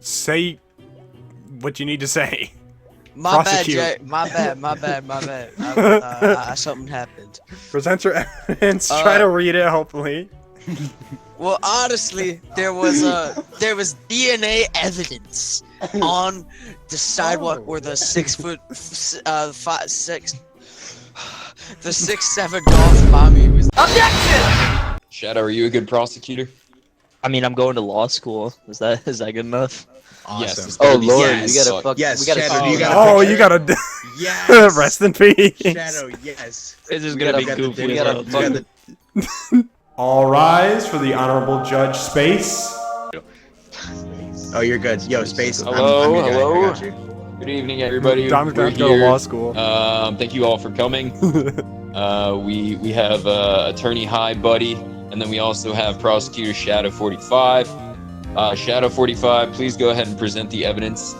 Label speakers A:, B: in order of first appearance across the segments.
A: say what you need to say.
B: My bad,
A: Prosecute.
B: Jay. My bad. Something happened.
A: Present your evidence. Try to read it, hopefully.
B: Well, honestly, there was DNA evidence on the sidewalk where the 6'7" golf mommy was. Objection!
C: Shadow, are you a good prosecutor?
D: I mean, I'm going to law school. Is that good enough?
E: Awesome.
C: Yes. it's
D: Oh
C: gonna be
D: lord,
C: yes.
D: you gotta fuck.
E: Yes,
D: we gotta
E: Shadow,
D: see-
E: you gotta-
A: Oh, you gotta.
E: Yes.
A: Rest in peace.
E: Shadow, yes.
D: It's just
E: We
D: gonna be
E: got the
D: goofy.
E: video.
D: as hell.
E: We got the-
A: All rise for the Honorable Judge Space.
E: Oh, you're good. Yo, Space.
C: Hello,
E: I'm your guy.
C: hello.
E: I got you.
C: Good evening, everybody.
A: Dom's gonna
C: We're
A: have to go to
C: here.
A: law school.
C: Thank you all for coming. We have Attorney High Buddy, and then we also have Prosecutor Shadow 45. Shadow 45, please go ahead and present the evidence.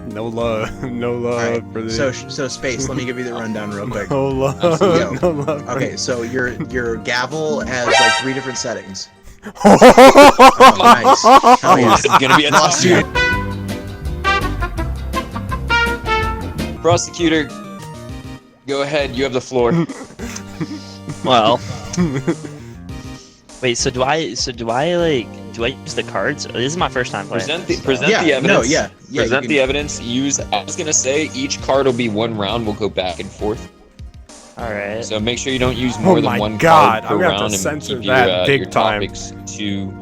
A: No love, no love
E: Alright,
A: for the.
E: so Space, let me give you the rundown real quick.
A: no love,
C: Absolutely.
A: no love. for-
E: Okay, so your gavel has like 3 different settings.
A: Oh,
E: nice. Hell yeah.
C: This is gonna be a tough
E: Lawsuit.
C: Prosecutor, go ahead. You have the floor.
D: Well. Wait. So do I use the cards? This is my first time playing.
C: Present
D: this,
C: the
D: so-
C: evidence.
E: No, yeah.
C: Present
E: you
C: the
E: can-
C: evidence. I was gonna say each card will be 1 round. We'll go back and forth.
D: All right.
C: So make sure you don't use more
A: Oh
C: than
A: my
C: 1
A: God,
C: card per
A: I'm gonna have to
C: round, and
A: censor
C: keep
A: that big
C: your
A: time.
C: topics to.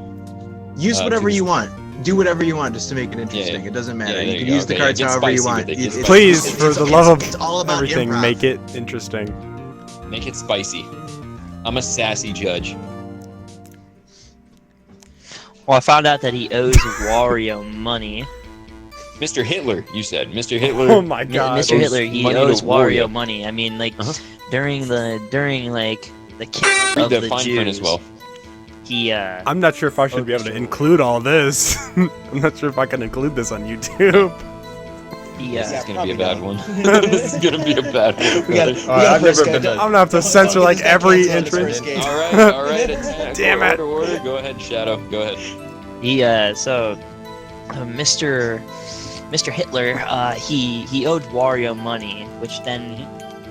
E: Use whatever
C: to-
E: you want. Do whatever you want just to make it interesting.
C: Yeah.
E: It doesn't matter.
C: Yeah,
E: you
C: there
E: can
C: you
E: use
C: go.
E: the
C: Okay,
E: cards
C: get
E: however you
C: spicy
E: want.
C: with it, get spicy.
A: Please, for the love of
E: it's all about
A: everything,
E: improv.
A: make it interesting.
C: Make it spicy. I'm a sassy judge.
D: Well, I found out that he owes Wario money.
C: Mr. Hitler, you said. Mr. Hitler.
A: Oh my God.
D: Mr. Hitler, he
C: money to
D: owes Wario
C: Wario.
D: money. I mean, like
C: Uh-huh.
D: during the kick
C: Read
D: of
C: the
D: the
C: fine
D: Jews,
C: print as well.
D: he
A: I'm not sure if I should be able to include all this. I'm not sure if I can include this on YouTube.
C: This is gonna be a bad one. This is gonna be a bad one.
A: I've never been. I'm gonna have to censor like every entrance.
C: All right. Attack.
A: Damn it.
C: Order. Go ahead, Shadow. Go ahead.
D: Mr. Hitler, he owed Wario money, which then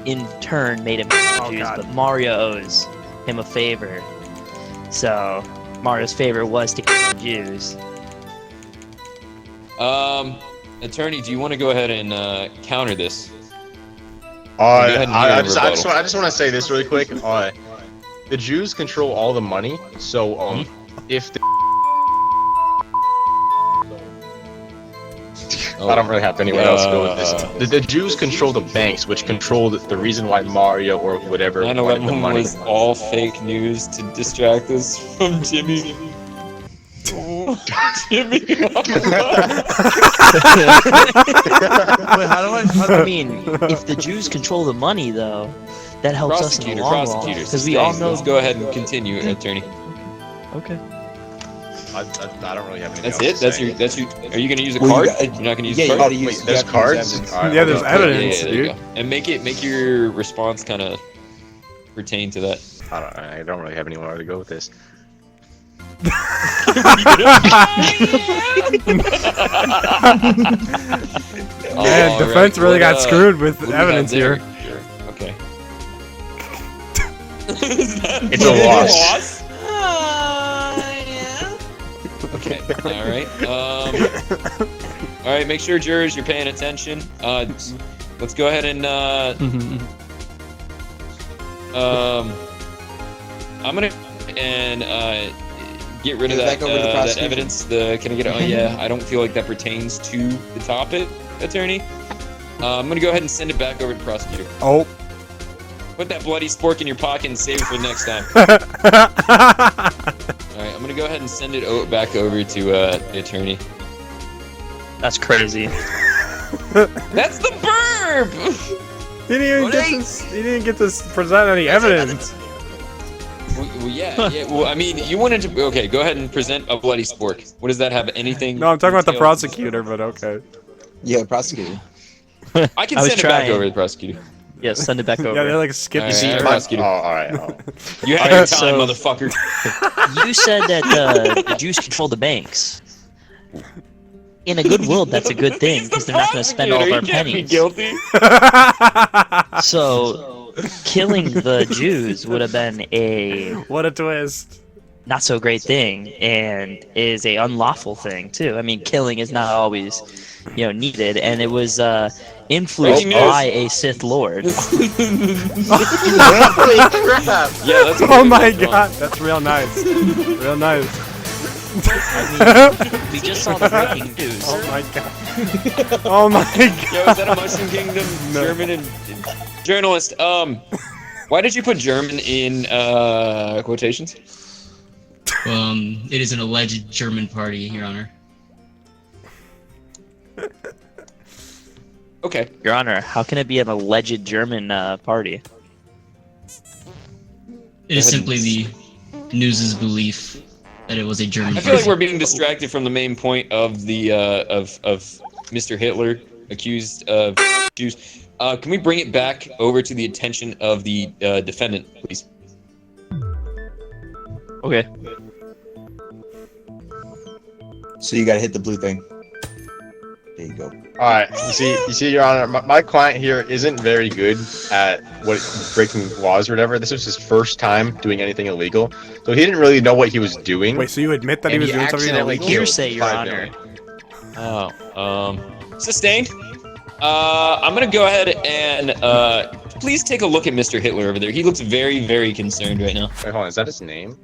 D: in turn made him
A: Oh,
D: Jews,
A: God.
D: but Mario owes him a favor. So Mario's favor was to kill the Jews.
C: Attorney, do you want to go ahead and counter this?
F: I
C: ahead and
F: just
C: rebuttal.
F: want to say this really quick. The Jews control all the money, so if the I don't really have anywhere else to go with this. The Jews control the banks, which control the reason why Mario or whatever wanted the
C: 9/11
F: money.
C: was all fake news to distract us from Jimmy. Jimmy.
D: I mean, if the Jews control the money, though, that helps us in the long run. Because we all know.
C: Let's go ahead and continue, Attorney.
D: Okay.
F: I don't really have anything
C: That's
F: else
C: it.
F: to
C: That's
F: say.
C: your. Are you gonna use a
G: Well,
C: card?
G: you got-
C: You're not gonna use
G: Yeah,
C: a
G: you
C: card.
G: gotta use.
F: Wait, there's
G: you have to use
F: cards?
G: evidence.
F: Alright,
A: Yeah, there's
F: okay.
A: evidence,
C: there you
A: dude.
C: go. And make your response kind of pertain to that.
F: I don't really have anywhere to go with this.
A: Man,
C: All
A: defense
C: right,
A: really
C: what,
A: got screwed with
C: what do we have
A: evidence
C: there?
A: here.
C: Okay.
F: It's a loss.
C: Okay. All right. Make sure, jurors, you're paying attention. Let's go ahead and I'm gonna get rid of
G: Give it
C: that
G: back over to the
C: that
G: prosecution.
C: evidence. Can I get it? Oh yeah, I don't feel like that pertains to the topic, Attorney. I'm gonna go ahead and send it back over to the prosecutor.
A: Oh.
C: Put that bloody spork in your pocket and save it for next time. All right, I'm gonna go ahead and send it back over to the attorney.
D: That's crazy.
C: That's the burp.
A: He didn't get to present any evidence.
C: Well, yeah. Well, I mean, you wanted to. Okay, go ahead and present a bloody spork. What does that have? Anything?
A: No, I'm talking about the
C: detailed?
A: prosecutor, but okay.
G: Yeah, prosecutor.
C: I can
D: I was
C: send it back
D: trying.
C: over to the prosecutor.
D: Yeah, send it back over.
A: Yeah, they like skip
C: All
A: the
C: right,
A: step.
C: prosecutor.
F: Alright.
C: You had your time,
D: so-
C: motherfucker.
D: You said that the Jews control the banks. in a good world, that's a good thing because they're not going to spend all of our pennies.
C: Guilty.
D: So, killing the Jews would have been a
A: What a twist.
D: not so great thing, and is a unlawful thing too. I mean, killing is not always, needed, and it was influenced
C: Breaking news.
D: by a Sith Lord.
F: Holy crap!
C: Yeah, that's
A: Oh my god, that's real nice. Real nice.
D: We just saw the breaking news.
A: Oh my god. Oh my god.
C: Yo, is that a Mushroom Kingdom German and journalist? Why did you put German in quotations?
G: It is an alleged German party, Your Honor.
C: Okay.
D: Your Honor, how can it be an alleged German party?
G: It is simply the news's belief that it was a German
C: I feel like
G: party.
C: we're being distracted from the main point of the of Mr. Hitler accused of Jews. Can we bring it back over to the attention of the defendant, please?
D: Okay.
E: So you gotta hit the blue thing. There you go.
F: All right, you see, Your Honor, my client here isn't very good at breaking laws or whatever. This was his first time doing anything illegal, so he didn't really know what he was doing.
A: Wait, so you admit that he
F: And
A: was
F: he
A: doing something
F: accidentally
A: illegal?
F: killed
D: Hearsay, Your
F: 5
D: Honor.
F: million.
C: Oh, sustained. I'm gonna go ahead and please take a look at Mr. Hitler over there. He looks very, very concerned right now.
F: Wait, hold on, is that his name?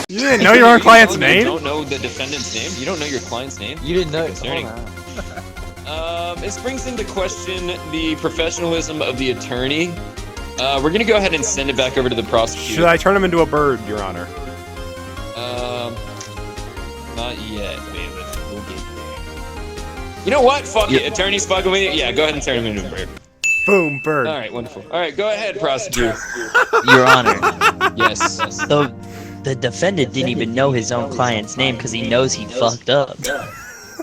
A: You didn't know your own client's
C: You
A: name?
C: don't know the defendant's name? You don't know your client's name?
B: You didn't know.
C: Concerning.
B: Hold on.
C: This brings into question the professionalism of the attorney. We're gonna go ahead and send it back over to the prosecutor.
A: Should I turn him into a bird, Your Honor?
C: Not yet. Wait, we'll get there. You know what? Fuck it. Attorney's fucking with you. Yeah, go ahead and turn him into a bird.
A: Boom, bird.
C: All right, wonderful. All right, go ahead, prosecutor.
D: Your Honor,
C: Yes.
D: the defendant didn't even know his own client's name because he knows he fucked up.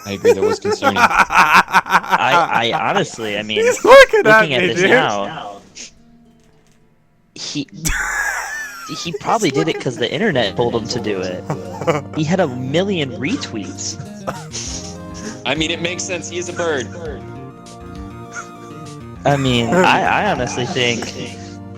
C: I agree. That was concerning.
D: I honestly, I mean,
A: He's looking at
D: looking at
A: me,
D: this
A: dude.
D: now, he probably did it because the internet told him to do it. He had 1 million retweets.
C: I mean, it makes sense. He is a bird.
D: I mean, I honestly think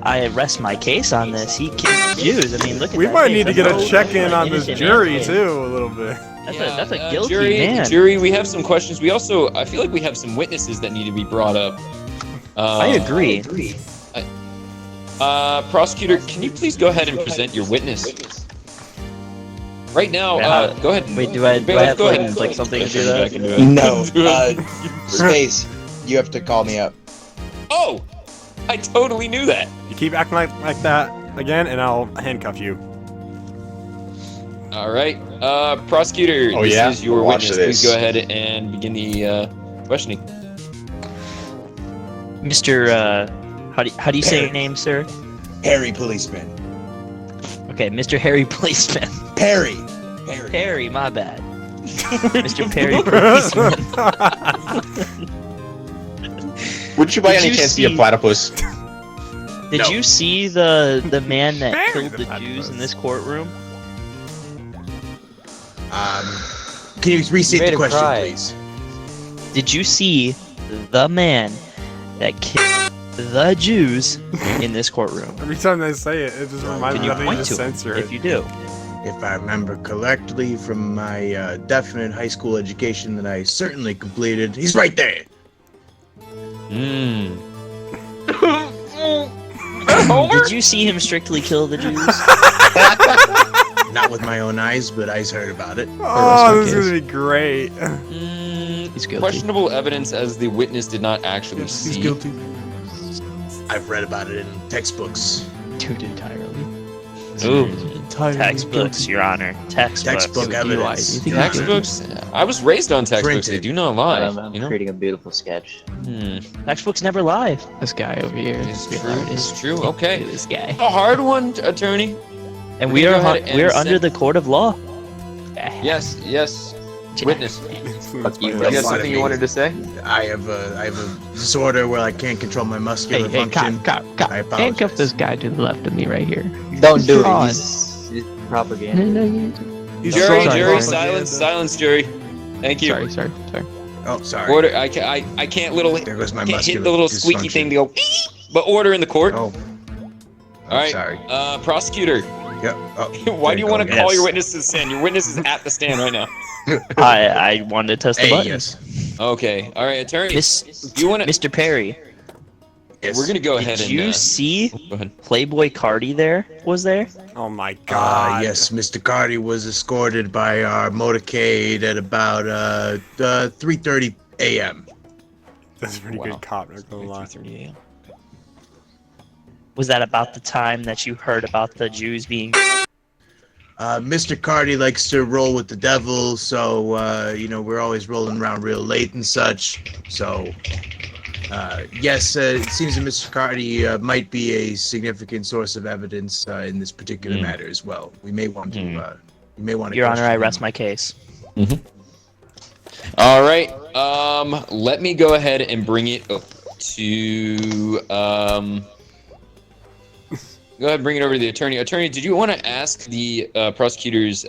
D: I rest my case on this. He killed Jews. I mean, look at
A: We
D: that
A: might
D: face.
A: need to
D: That's
A: get a
D: no-
A: check-in
D: like
A: on this
D: innocent
A: jury,
D: man.
A: too, a little bit.
D: That's a guilty
C: jury,
D: man.
C: Jury, we have some questions. We also, I feel like we have some witnesses that need to be brought up.
D: I agree.
C: Prosecutor, can you please go ahead and present your witness? Right now, go ahead.
D: Wait, do I have
C: go
D: like,
C: ahead and
D: like something to do
C: turn
D: that?
C: back into it.
E: No, Space. You have to call me up.
C: Oh, I totally knew that.
A: You keep acting like that again, and I'll handcuff you.
C: All right, prosecutor,
F: Oh,
C: this
F: yeah?
C: is your
F: Watch
C: witness. Please
F: this.
C: go ahead and begin the questioning.
D: Mr. How do you say your name, sir?
E: Harry Policeman.
D: Okay, Mr. Harry Policeman.
E: Perry.
D: Perry, my bad. Mr. Perry Policeman.
F: Would you by
D: Did
F: any
D: you
F: chance be a
D: see-
F: platypus?
D: Did
E: No.
D: you see the man that
A: Perry
D: killed
A: the
D: the
A: platypus.
D: Jews in this courtroom?
E: Can you restate
B: made
E: the
B: him
E: question,
B: cry.
E: please?
D: Did you see the man that killed the Jews in this courtroom?
A: Every time they say it, it just reminds
D: Can
A: me
D: you
A: that they
D: point
A: just
D: to him
A: censor
D: if
A: it.
D: you do?
E: If I remember correctly from my definite high school education that I certainly completed, he's right there.
C: Hmm.
D: Did you see him strictly kill the Jews?
E: Not with my own eyes, but I heard about it.
A: Oh, this is gonna be great.
D: He's guilty.
C: Questionable evidence, as the witness did not actually see.
E: I've read about it in textbooks.
B: Dude, entirely.
D: Ooh, textbooks, Your Honor. Textbooks.
E: Textbook evidence.
C: Textbooks? I was raised on textbooks. They
E: Printed.
C: do not lie.
H: I'm
C: You know.
H: creating a beautiful sketch.
D: Textbooks never lie.
B: This guy over here.
C: It's true. It's true. Okay.
D: This guy.
C: A hard one, attorney.
D: And
C: We
D: we
C: go
D: are
C: ahead and
D: we're under
C: send-
D: the court of law.
C: Yes. Yes. Witness.
A: Fuck
C: You got something you wanted to say?
E: I have a disorder where I can't control my muscular
B: Hey,
E: function.
B: cop.
E: I apologize.
B: Handcuff this guy to the left of me right here.
H: Don't do it.
B: Fraud.
H: He's propaganda.
B: No, you.
A: He's
C: Jury,
A: strong.
C: jury,
A: Propaganda.
C: silence, jury. Thank you.
B: Sorry.
E: Oh, sorry.
C: Order. I can't
E: There goes my
C: can't hit
E: muscular
C: the little squeaky
E: dysfunction.
C: thing to go. But order in the court.
E: Oh.
C: All right.
E: Sorry.
C: Prosecutor.
E: Yep. Oh,
C: Why do you want to call
D: Yes.
C: your witness to the stand? Your witness is at the stand right now.
D: I wanted to test the
E: Hey,
D: button.
E: yes.
C: Okay. All right, attorney.
D: Miss,
C: You want to?
D: Mr. Perry,
E: Yes.
C: We're gonna go ahead
D: did
C: and.
D: you see
C: Go ahead.
D: Playboy Cardi there? Was there?
A: Oh my god.
E: Yes, Mr. Cardi was escorted by our motorcade at about 3:30 a.m.
A: That's a pretty
C: Wow.
A: good cop, not gonna lie.
C: 3:30 a.m.
D: Was that about the time that you heard about the Jews being?
E: Mr. Cardi likes to roll with the devil, so we're always rolling around real late and such. So, yes, it seems that Mr. Cardi might be a significant source of evidence in this particular matter as well. We may want to. You may want to.
D: Your Honor, I
E: question
D: rest
E: him.
D: my case.
C: All right. Let me go ahead and bring it up to Go ahead and bring it over to the attorney. Attorney, did you want to ask the prosecutor's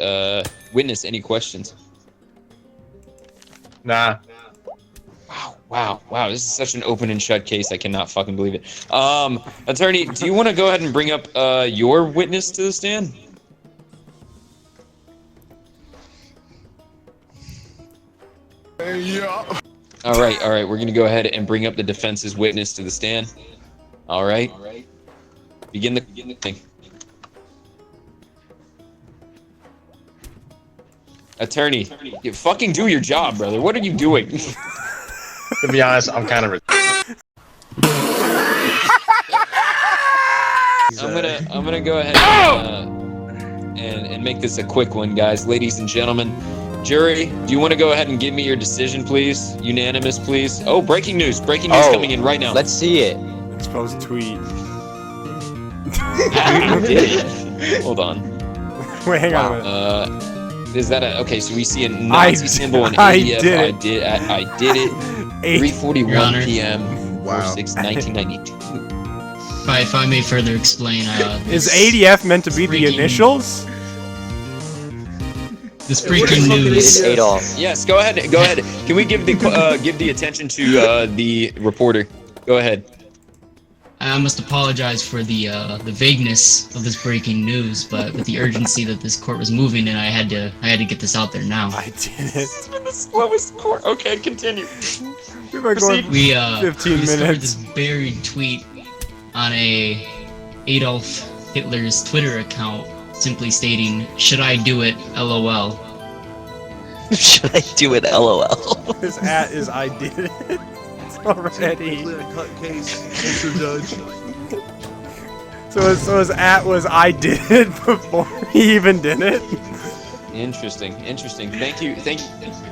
C: witness any questions?
F: Nah.
C: Wow. This is such an open and shut case. I cannot fucking believe it. Attorney, do you want to go ahead and bring up your witness to the stand?
F: Yeah.
C: All right. We're gonna go ahead and bring up the defense's witness to the stand. All right. Begin the thing. Attorney, you fucking do your job, brother. What are you doing?
F: To be honest, I'm kind of.
C: I'm gonna go ahead and make this a quick one, guys. Ladies and gentlemen, jury, do you want to go ahead and give me your decision, please? Unanimous, please. Oh, breaking news! Breaking news coming in right now.
B: Let's see it.
A: Exposed tweet.
C: Hold on.
A: Wait, hang on a minute.
C: Is that a okay? So we see a Nazi symbol in
A: I
C: ADF.
A: did it.
C: I did it. 3:41 p.m.
E: Wow.
C: 4/6/1992.
G: If I may further explain,
A: Is
G: this-
A: ADF meant to be the
G: breaking-
A: initials?
G: This breaking news.
B: Adolf.
C: Yes, go ahead. Go ahead. Can we give the attention to the reporter? Go ahead.
G: I must apologize for the vagueness of this breaking news, but with the urgency that this court was moving in, I had to get this out there now.
A: I did it.
C: The slowest court. Okay, continue.
A: We might go
C: Proceed.
G: We
A: 15
G: discovered
A: minutes.
G: this buried tweet on a Adolf Hitler's Twitter account, simply stating, "Should I do it? LOL."
D: Should I do it? LOL.
A: His at is I did it. Already.
E: Cut case, Mr. Judge.
A: So his at was I did it before he even did it.
C: Interesting. Thank you.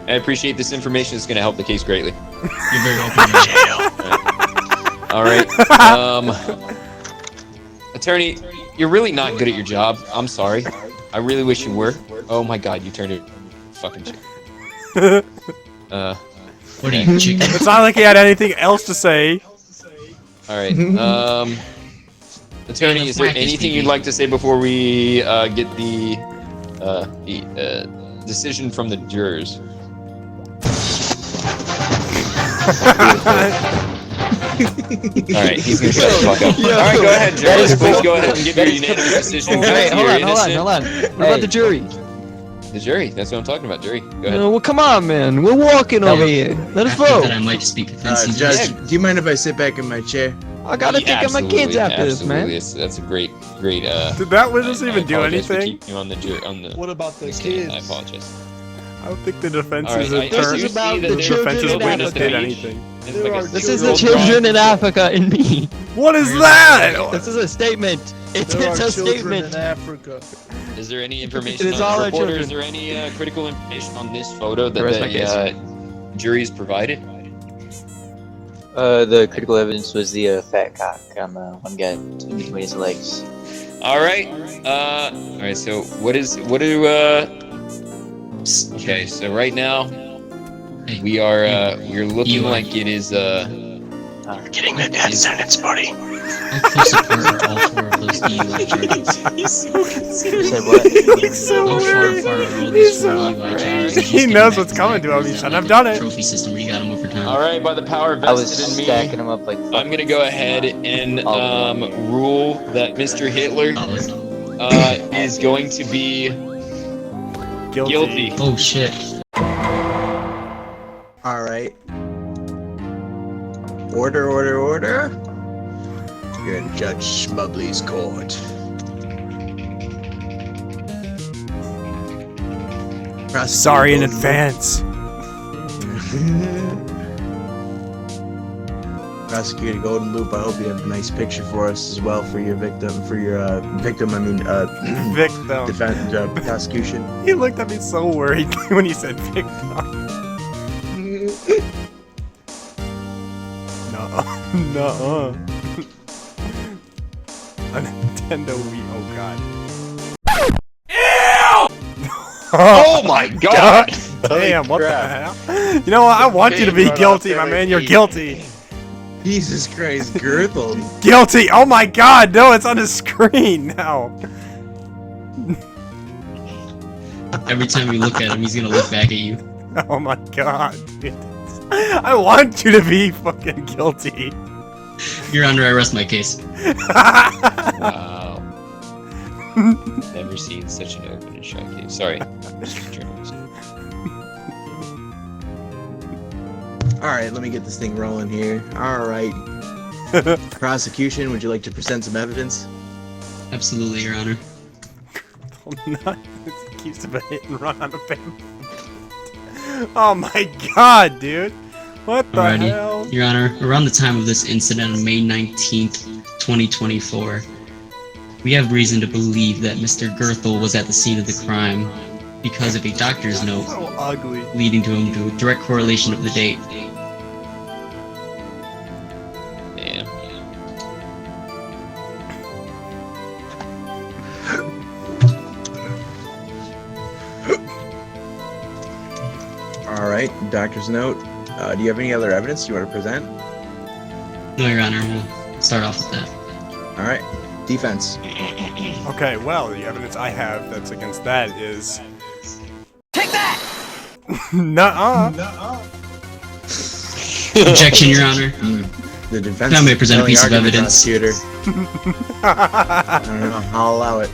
C: I appreciate this information. It's going to help the case greatly.
G: You're very welcome.
C: All right. Attorney, you're really not good at your job. I'm sorry. I really wish you were. Oh my God, you turned it fucking shit.
G: What are you, chicken?
A: It's not like he had anything else to say.
C: All right. Attorney, is there anything you'd like to say before we get the decision from the jurors? All right, he's gonna shut the fuck up. All right, go ahead, jurors. Please go ahead and give your unanimous decision.
B: Hey,
C: You're
B: hold on.
C: innocent.
B: What about the jury?
C: The jury. That's what I'm talking about. Jury. Go ahead.
B: Well, come on, man. We're walking over here. Let us
G: After
B: vote.
G: that, I might speak offensively.
E: Judge, do you mind if I sit back in my chair?
B: I gotta take of my kids after this, man.
C: That's a great.
A: Did that witness
C: I
A: even do
C: apologize for
A: anything?
C: keeping you on the
H: What about the
C: stand. I
H: kids?
C: apologize.
A: I don't think the defense's
C: All right, I-
A: attorney,
C: you see
B: about
C: that
B: the
C: there's
B: children
C: a
A: defense's
B: in
C: witness
A: witness did
C: that
A: anything.
C: It's
H: There
C: like a
H: are
B: This is the
C: 2-year-old
B: children in Africa in me.
A: What is that?
B: This is a statement. It's
H: There are
B: a
H: children
B: statement.
H: in Africa.
C: Is there any information
B: It is
C: on
B: all
C: the
B: our
C: reporter?
B: children.
C: Is there any critical information on this photo that
B: Where's my
C: the jury's provided?
I: The critical evidence was the fat cock on the one guy in between his legs.
C: All right. So okay, so right now we're looking
G: You are-
C: like it is
I: Getting the death sentence, buddy.
G: I'll pull support all 4 of those DUI charges.
I: You said what?
A: He's so
G: How far
A: worried.
G: are all
A: He's
G: these
A: so
G: 4 DUI
A: worried.
G: charges? He's
A: He
G: getting
A: knows
G: back
A: what's
G: to
A: coming
G: back
A: to him.
G: with
A: He
G: that,
A: shouldn't have
G: like,
A: done it.
G: Trophy system where you got him over time.
C: All right, by the power
I: I was
C: vested in me,
I: stacking them up like.
C: I'm gonna go ahead and rule that Mr. Hitler is going to be guilty.
G: Oh shit.
E: All right. Order. You're in Judge Schmubley's court.
A: Sorry in advance.
E: Prosecutor Golden Loop, I hope you have a nice picture for us as well for your victim,
A: Victim.
E: defense, prosecution.
A: He looked at me so worried when he said victim. Nuh-uh. A Nintendo Wii, oh god.
C: Oh my god!
A: Damn, what
F: crap.
A: the hell? You know what? I want you to be
F: Game
A: guilty,
F: run
A: my
F: off
A: man. You're
F: every-
A: guilty.
E: Jesus Christ, Gerthel.
A: Guilty! Oh my god, no, it's on the screen now.
G: Every time we look at him, he's gonna look back at you.
A: Oh my god, dude. I want you to be fucking guilty.
G: You're under arrest, my case.
C: Wow. Never seen such an open and shut case. Sorry, Mr. Journalist.
E: Alright, let me get this thing rolling here. Alright. Prosecution, would you like to present some evidence?
G: Absolutely, Your Honor.
A: It keeps a hit and run on the pavement. Oh my god, dude. What the hell?
G: Alrighty, Your Honor, around the time of this incident on May 19th, 2024, we have reason to believe that Mr. Gerthel was at the scene of the crime because of a doctor's note
A: So ugly.
G: leading to him to a direct correlation of the date.
C: Damn.
E: Alright, doctor's note. Do you have any other evidence you want to present?
G: No, Your Honor, we'll start off with that.
E: Alright, defense.
A: Okay, well, the evidence I have that's against that is... Take that! Nuh-uh.
G: Objection, Your Honor.
E: The defense.
G: Now may I present a
E: telling
G: piece of
E: argument,
G: evidence.
E: prosecutor. I don't know. I'll allow it.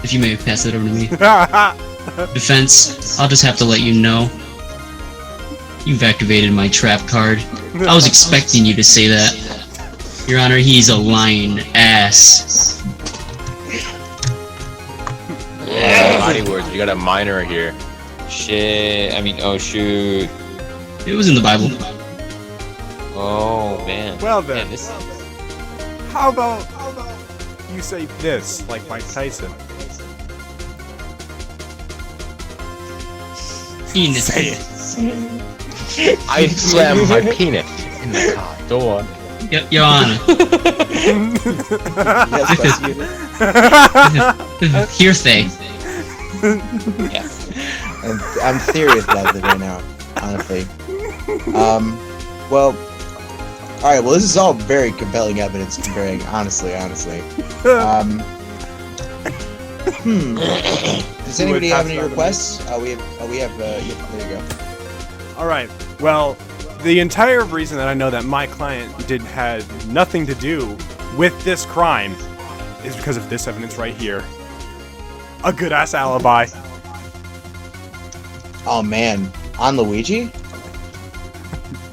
G: If you may pass it over to me. Defense, I'll just have to let you know. You've activated my trap card. I was expecting you to say that. Your Honor, he's a lying ass.
F: Yeah, mighty words. You got a minor here.
C: Shit. I mean, oh shoot.
G: It was in the Bible.
C: Oh man.
A: Well then.
C: Man, this
A: How about you say this, like Mike Tyson?
G: Penis.
A: Say it.
F: I slammed my penis in the car door.
G: Your Honor.
I: Yes, prosecutor.
G: Hearsay.
I: I'm serious about it right now, honestly. Well, alright, well, this is all very compelling evidence comparing, honestly. Does anybody have any requests? We have, there you go.
A: Alright, well, the entire reason that I know that my client had nothing to do with this crime is because of this evidence right here. A good-ass alibi.
I: Oh man, on Luigi?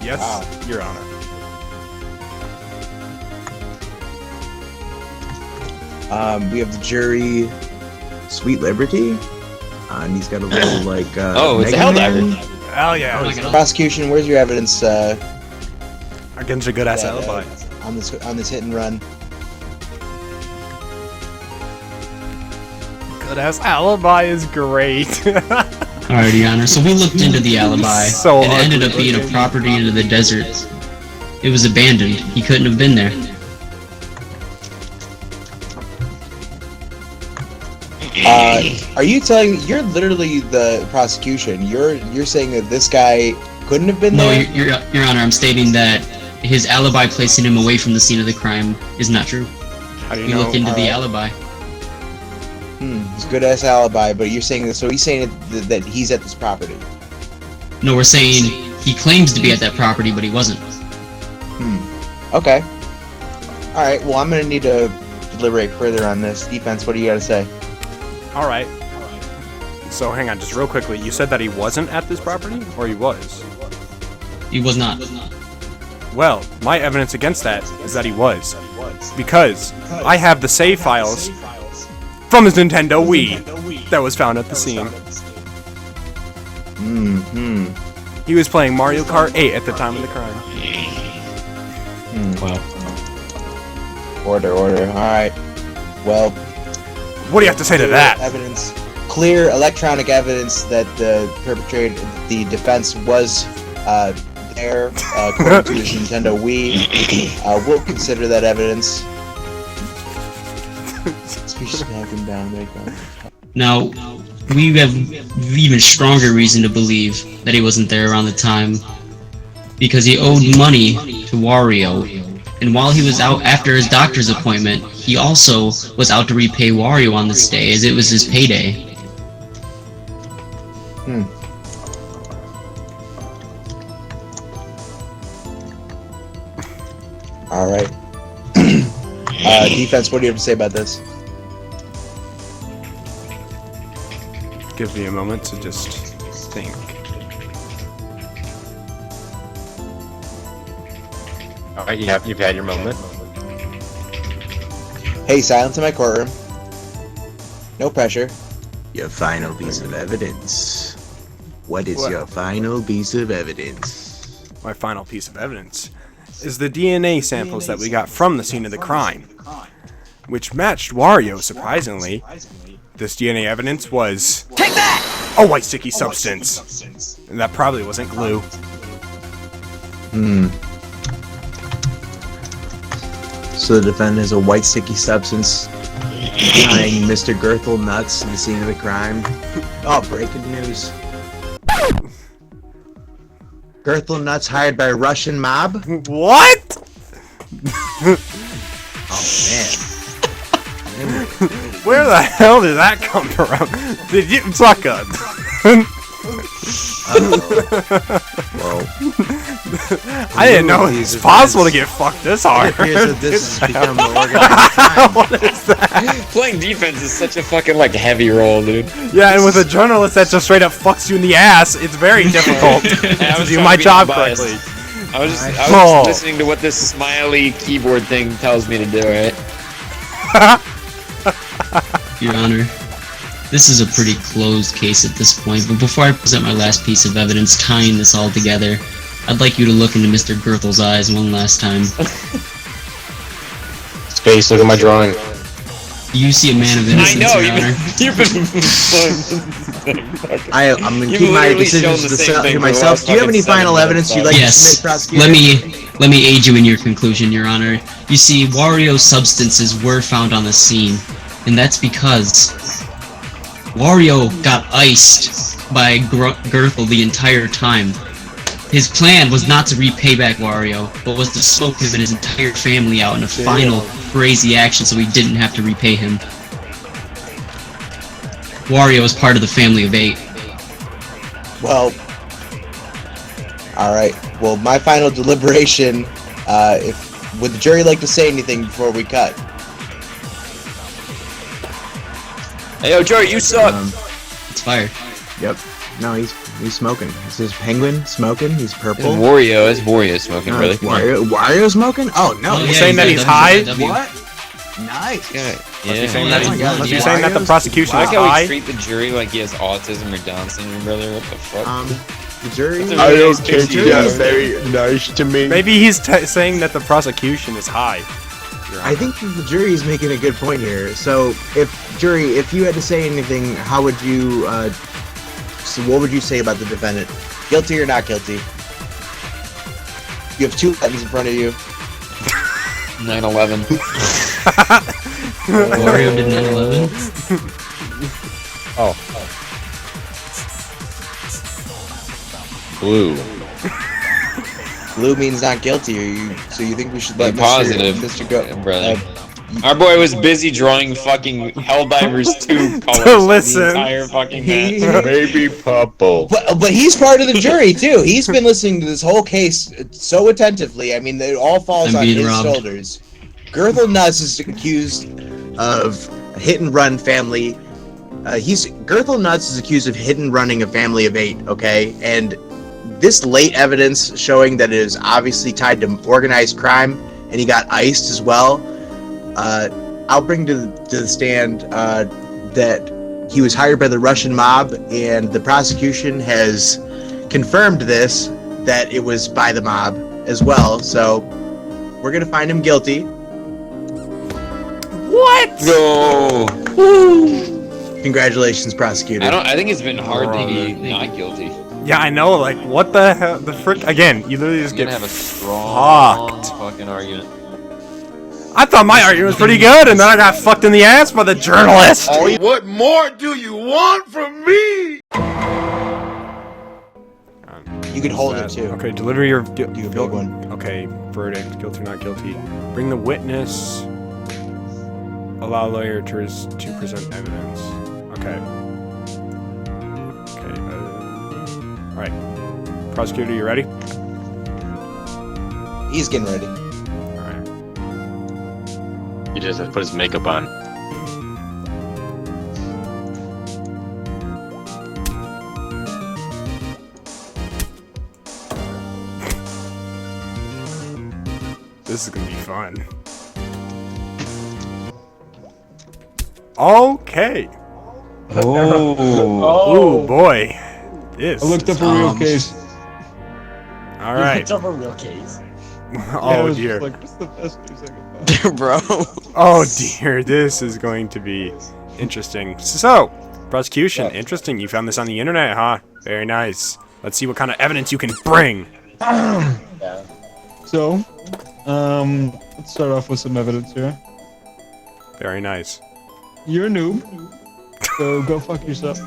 A: Yes,
I: Wow.
A: Your Honor.
I: We have the jury, Sweet Liberty, and he's got a little like.
C: Oh, it's a
I: Mega
C: Helldiver.
I: Man.
A: Hell yeah.
G: Oh my God.
I: Prosecution, where's your evidence
A: Against a good-ass
I: that,
A: alibi.
I: on this hit and run?
A: Good-ass alibi is great.
G: Alright, Your Honor. So we looked into the alibi,
A: So
G: and it ended up
A: ugly.
G: being a property into the desert. It was abandoned. He couldn't have been there.
I: Are you telling? You're literally the prosecution. You're saying that this guy couldn't have been
G: No,
I: there?
G: Your Honor. I'm stating that his alibi placing him away from the scene of the crime is not true.
A: How do you
G: We
A: know?
G: looked into the alibi.
I: It's a good ass alibi, but you're saying that. So he's saying that he's at this property.
G: No, we're saying he claims to be at that property, but he wasn't.
I: Okay. All right. Well, I'm gonna need to deliberate further on this. Defense, what do you got to say?
A: All right. So hang on, just real quickly. You said that he wasn't at this property, or he was?
G: He was not.
A: Well, my evidence against that is that he was, because I have the save files from his Nintendo Wii that was found at the scene. He was playing Mario Kart 8 at the time of the crime.
G: Wow.
I: Order. All right. Well,
A: What do you have to say to that?
I: evidence, clear electronic evidence that the the defense was there, according to his Nintendo Wii. We'll consider that evidence. Smack him down,
G: Now, we have even stronger reason to believe that he wasn't there around the time, because he owed money to Wario, and while he was out after his doctor's appointment, he also was out to repay Wario on this day, as it was his payday.
I: All right. Defense, what do you have to say about this?
A: Give me a moment to just think.
F: All right, you've had your moment.
I: Hey, silence in my courtroom. No pressure. Your final piece of evidence. What is your final piece of evidence?
A: My final piece of evidence is the DNA samples that we got from the scene of the crime, which matched Wario, surprisingly. This DNA evidence was a white sticky substance, and that probably wasn't glue.
I: So the defendant is a white sticky substance tying Mr. Gerthel nuts to the scene of the crime. Oh, breaking news. Gerthel nuts hired by Russian mob?
A: What?
I: Oh, man.
A: Where the hell did that come from? Did you suck up?
I: Well,
A: I didn't know it was possible to get fucked this hard.
I: it appears that this has become an organized crime.
A: What is that?
C: Playing defense is such a fucking like heavy role, dude.
A: Yeah, and with a journalist that just straight up fucks you in the ass, it's very difficult to do my job correctly.
C: I was just
A: Oh.
C: listening to what this smiley keyboard thing tells me to do, right?
G: Your Honor, this is a pretty closed case at this point, but before I present my last piece of evidence tying this all together, I'd like you to look into Mr. Gerthel's eyes one last time.
F: Space, look at my drawing.
G: You see a man of
C: I
G: innocence,
C: know,
G: Your Honor.
C: you've been
I: I'm gonna
C: You've
I: keep my
C: literally shown
I: decisions
C: the
I: to
C: same thing for the
I: myself.
C: last
I: Do you have any
C: fucking
I: final
C: 7
I: evidence you'd
C: minutes.
I: like to submit,
G: Yes,
I: prosecutor?
G: let me aid you in your conclusion, Your Honor. You see, Wario's substances were found on the scene, and that's because Wario got iced by Gerthel the entire time. His plan was not to repay back Wario, but was to smoke him and his entire family out in a final crazy action so he didn't have to repay him. Wario is part of the family of 8.
I: Well, all right. Well, my final deliberation. Would the jury like to say anything before we cut?
C: Hey, yo, Joey, you suck.
G: It's fired.
I: Yep. No, he's smoking. Is his penguin smoking? He's purple.
C: It's Wario smoking,
I: No,
C: brother.
I: it's Wario smoking? Oh no!
G: Oh,
A: You're
G: yeah,
A: saying that
G: got
A: he's
G: a
A: high?
G: W.
I: What? Nice.
C: Yeah.
A: Must be saying,
G: Oh,
A: that,
G: yeah,
A: he,
G: yeah,
A: must be
G: yeah.
A: saying that the prosecution
C: I
A: is
C: like how we
A: high?
C: treat the jury like he has autism or Down syndrome, brother. What the fuck?
I: The jury.
C: That's a really nice picture, yo.
F: very nice to me.
A: Maybe he's saying that the prosecution is high.
I: I think that the jury is making a good point here. So, if you had to say anything, how would you? So, what would you say about the defendant? Guilty or not guilty? You have 2 buttons in front of you.
C: 9/11.
G: Wario did 9/11.
F: Oh. Blue.
I: Blue means not guilty. So you think we should
C: But
I: let
C: positive,
I: Mr. Go?
C: brother. Our boy was busy drawing fucking Helldivers 2 colors
A: Listen.
C: the entire fucking match.
F: Baby purple.
I: But he's part of the jury too. He's been listening to this whole case so attentively. I mean, it all falls
G: I'm
I: on
G: being
I: his
G: robbed.
I: shoulders. Girthel Nuts is accused of a hit and run family. Girthel Nuts is accused of hit and running a family of 8. Okay, and this late evidence showing that it is obviously tied to organized crime, and he got iced as well. I'll bring to the stand that he was hired by the Russian mob, and the prosecution has confirmed this, that it was by the mob as well. So we're gonna find him guilty.
A: What?
C: No.
I: Congratulations, prosecutor.
C: I think it's been hard to be not guilty.
A: Yeah, I know. Like, what the hell? The frick? Again, you literally just
C: You're
A: get
C: gonna have a strong fucking argument.
A: I thought my argument was pretty good, and then I got fucked in the ass by the journalist.
H: What more do you want from me?
I: You can hold it too.
A: Okay, deliver your
I: Do a big one.
A: Okay, verdict, guilty or not guilty. Bring the witness. Allow lawyer to present evidence. Okay. Okay. All right. Prosecutor, you ready?
I: He's getting ready.
A: All right.
F: He just has to put his makeup on.
A: This is gonna be fun. Okay.
C: Oh.
A: Ooh, boy. This.
J: I looked up a real case.
A: All right.
D: a real case.
A: Oh dear.
J: Like, what's the best news I can find?
B: Bro.
A: Oh dear. This is going to be interesting. So, prosecution. Interesting. You found this on the internet, huh? Very nice. Let's see what kind of evidence you can bring.
J: So, let's start off with some evidence here.
A: Very nice.
J: You're a noob, so go fuck yourself.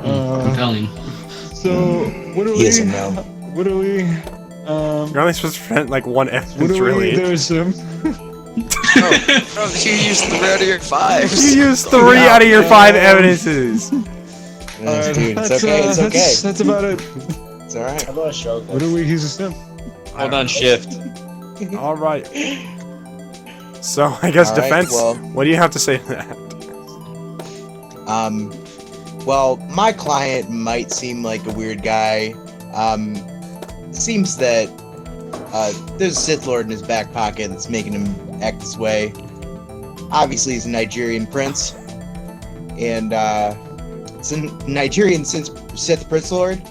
G: Compelling.
J: So, what do
I: He
J: we?
I: is a no.
J: What do we?
A: You're only supposed to present like one
J: What
A: evidence,
J: do we?
A: really.
J: There's some.
B: Bro, you used 3 out of your 5.
A: You used 3 out of your 5 evidences.
I: Dude, it's okay. It's okay.
J: That's about it.
I: It's all right.
J: What do we? He's a simp.
C: Hold on, shift.
A: All right. So I guess
I: All right,
A: defense.
I: well-
A: What do you have to say to that?
I: Well, my client might seem like a weird guy. Seems that there's a Sith Lord in his back pocket that's making him act this way. Obviously, he's a Nigerian prince, and it's a Nigerian Sith Prince Lord.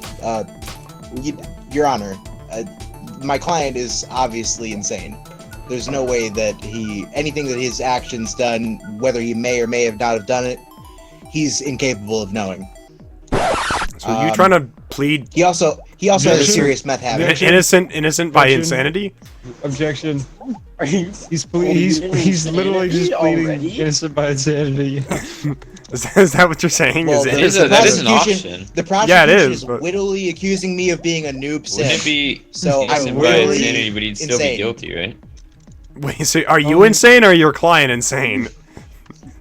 I: Your Honor, my client is obviously insane. There's no way that anything that his actions done, whether he may or may have not have done it, he's incapable of knowing.
A: So are you trying to plead
I: He also has a serious meth habit.
A: innocent by
J: Objection.
A: insanity?
J: Objection. He's literally just pleading innocent by insanity.
A: Is that what you're saying?
I: Well,
A: is
I: the
A: it,
C: that is an
I: prosecution-
C: option.
I: The prosecution
A: Yeah, it is,
I: is
A: but-
I: wittily accusing me of being a noob
C: Wouldn't
I: simp.
C: it be
I: So I'm
C: innocent by
I: really
C: insanity, but he'd still be
I: insane.
C: guilty, right?
A: wait, so are you insane or are your client insane?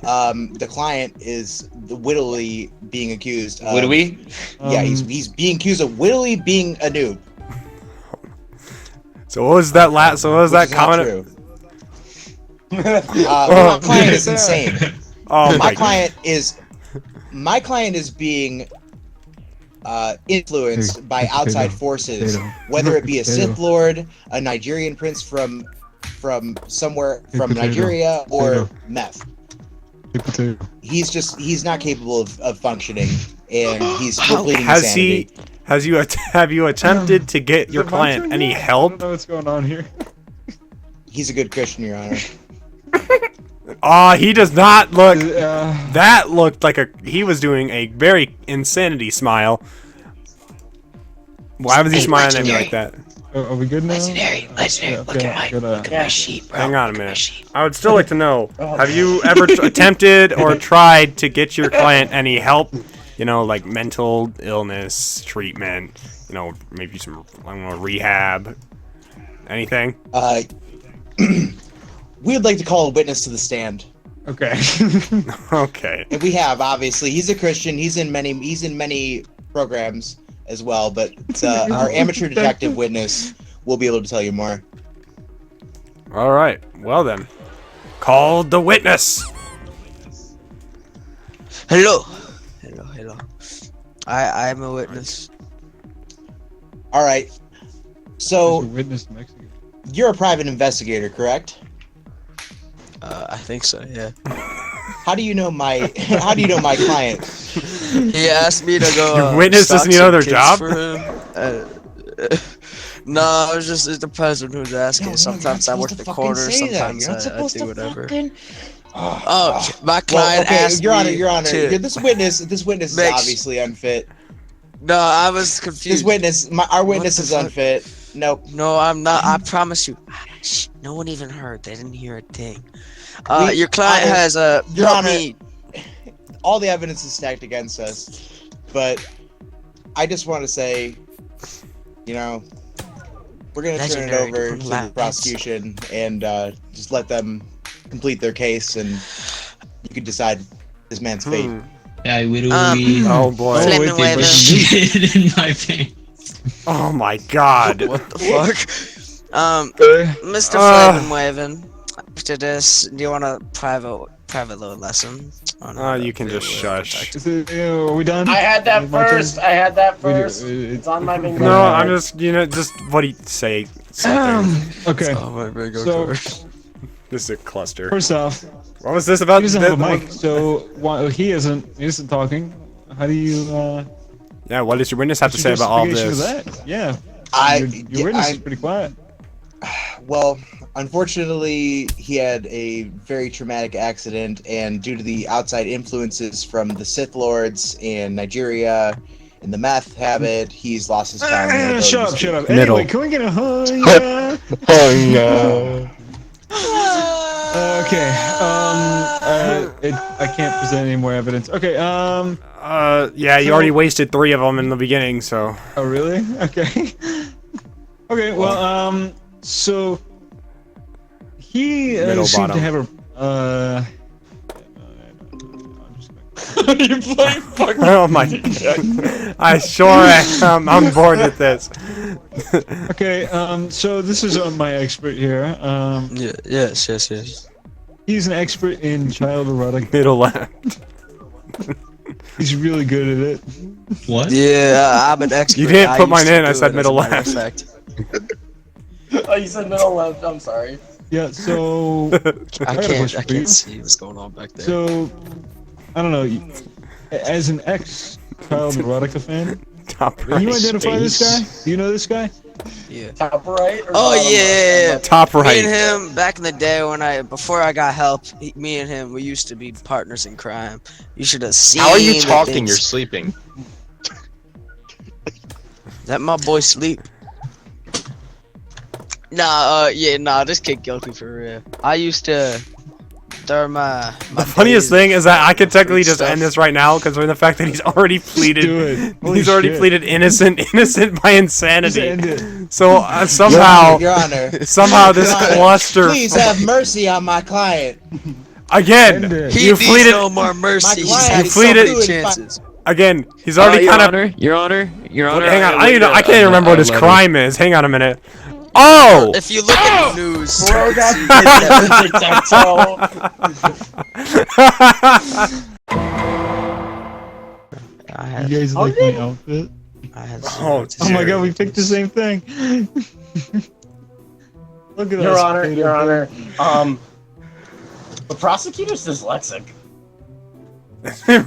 I: The client is wittily being accused. Of,
C: Would we?
I: Yeah, he's being accused of wittily being a noob.
A: So what was that So what was
I: Which
A: that
I: is not
A: comment?
I: true. My client is insane.
A: Oh
I: My
A: my
I: client is being influenced by outside forces, whether it be a Sith Lord, a Nigerian prince from somewhere from Nigeria, or meth. He's not capable of functioning, and he's still pleading insanity.
A: Have you attempted to get your client any
J: I don't
A: help?
J: know what's going on here.
I: He's a good Christian, Your Honor.
A: He does not look.
J: Uh,
A: That looked like he was doing a very insanity smile. Why was he smiling at me like that?
J: are we good now?
D: Legendary.
J: Yeah,
D: Look at my sheet, bro.
A: Hang on a minute. I would still like to know, have you ever attempted or tried to get your client any help you know, like mental illness treatment, you know, maybe some, I don't know, rehab, anything?
I: We'd like to call a witness to the stand.
J: Okay.
A: Okay.
I: And we have, obviously, he's a Christian. He's in many programs as well. But our amateur detective witness will be able to tell you more.
A: All right. Well then, call the witness.
B: Hello. I'm a witness.
I: All right. So
J: Witness Mexican.
I: you're a private investigator, correct?
B: I think so, yeah.
I: How do you know my client?
B: He asked me to go.
A: Your witness
B: stock
A: doesn't
B: some
A: know their
B: kids
A: job?
B: for him. No, it depends on who's asking. Sometimes I work the corner, sometimes I do whatever. Oh, my client asked
I: Your Honor,
B: me
I: Your Honor,
B: to-
I: this witness is
B: Makes-
I: obviously unfit.
B: No, I was confused.
I: This witness, our witness
B: the
I: is
B: fuck?
I: unfit. Nope.
B: No, I'm not. I promise you. Shh, no one even heard. They didn't hear a thing. Your client has a.
I: Your
B: help
I: Honor,
B: me.
I: all the evidence is stacked against us, but I just want to say, you know, we're gonna turn it
B: Legendary
I: over to the
B: compliance.
I: prosecution and just let them complete their case, and you can decide this man's fate.
G: I will
A: Oh boy.
B: Flip
G: wait,
B: and
G: they
B: wave
G: put
B: it.
G: shit in my pants.
A: Oh my God.
B: What the fuck? Mr. Flavin Wavin, after this, do you want a private little lesson?
A: You can just shush.
J: Is it, are we done?
K: I had that
J: Is it my turn?
K: first. I had that
J: We do-
K: first.
J: it's-
K: It's on my finger.
A: No, I'm just, you know, just what do you say? Something.
J: Okay.
B: Oh my bingo
J: So-
B: card.
A: This is a cluster.
J: First off,
A: What was this about?
J: he doesn't have a
A: That-
J: mic, so while he isn't talking. How do you?
A: Yeah, what does your witness have to
J: what's
A: say
J: your
A: about all
J: justification
A: this?
J: of that? Yeah.
I: I-
J: Your witness
I: I-
J: is pretty quiet.
I: Well, unfortunately, he had a very traumatic accident, and due to the outside influences from the Sith Lords in Nigeria and the meth habit, he's lost his time. and ability to
J: Shut up.
I: speak.
A: Middle.
J: Anyway, can we get a huh? Yeah. Okay. I can't present any more evidence. Okay.
A: Yeah, you already wasted 3 of them in the beginning, so.
J: Oh really? Okay. Okay. Well. So. He
A: Middle
J: seemed
A: bottom.
J: to have a.
K: You play fucking.
A: Oh my God. I sure am. I'm bored with this.
J: Okay. So this is my expert here.
B: Yeah, yes.
J: He's an expert in child erotic.
A: Middle left.
J: He's really good at it.
G: What?
B: Yeah, I'm an expert.
A: You didn't put
B: used
A: mine
B: to
A: in, I
B: do
A: said
B: it,
A: middle
B: as a matter of
A: left.
B: fact.
K: Oh, you said middle left. I'm sorry.
J: Yeah. So.
B: I
J: got a
B: can't
J: question for you.
B: see what's going on back there.
J: So. I don't know. As an ex-child erotica fan,
A: Top
J: can
A: right.
J: you identify this guy? Do you know this guy?
B: Yeah.
K: Top right. Or
B: Oh
K: bottom
B: yeah.
K: right?
A: Top
B: Me
A: right.
B: and him back in the day before I got help, me and him we used to be partners in crime. You should have seen.
F: How are you
B: the
F: talking?
B: things-
F: You're sleeping.
B: Let my boy sleep. This kid guilty for real. I used to during my
A: The funniest thing is that I could technically just
B: stuff.
A: end this right now because of the fact that he's already pleaded.
J: Do it. Holy
A: He's already
J: shit.
A: pleaded innocent by
J: Just end
A: insanity.
J: it.
A: So somehow,
I: Your Honor,
A: somehow this
I: Your Honor,
A: cluster.
I: please have mercy on my client.
A: Again,
J: End it.
B: he
A: you
B: needs
A: pleaded.
B: no more mercy.
I: My
B: He's
I: client
B: had
A: is
B: so many
A: pleaded-
B: chances.
A: Again, he's already
C: Your
A: kind of.
C: Honor, Your Honor, Your Honor.
A: Hang on,
C: I
A: I can't even remember what his
C: letter.
A: crime is. Hang on a minute. Oh!
B: If you look at the news,
K: Bro
B: you
K: got
B: can see I had,
J: You guys like my outfit?
B: I had
A: Oh,
J: Oh my god, we picked the same thing. Look at
K: Your
J: us.
K: Honor,
J: Peter.
K: Your Honor. The prosecutor's dyslexic.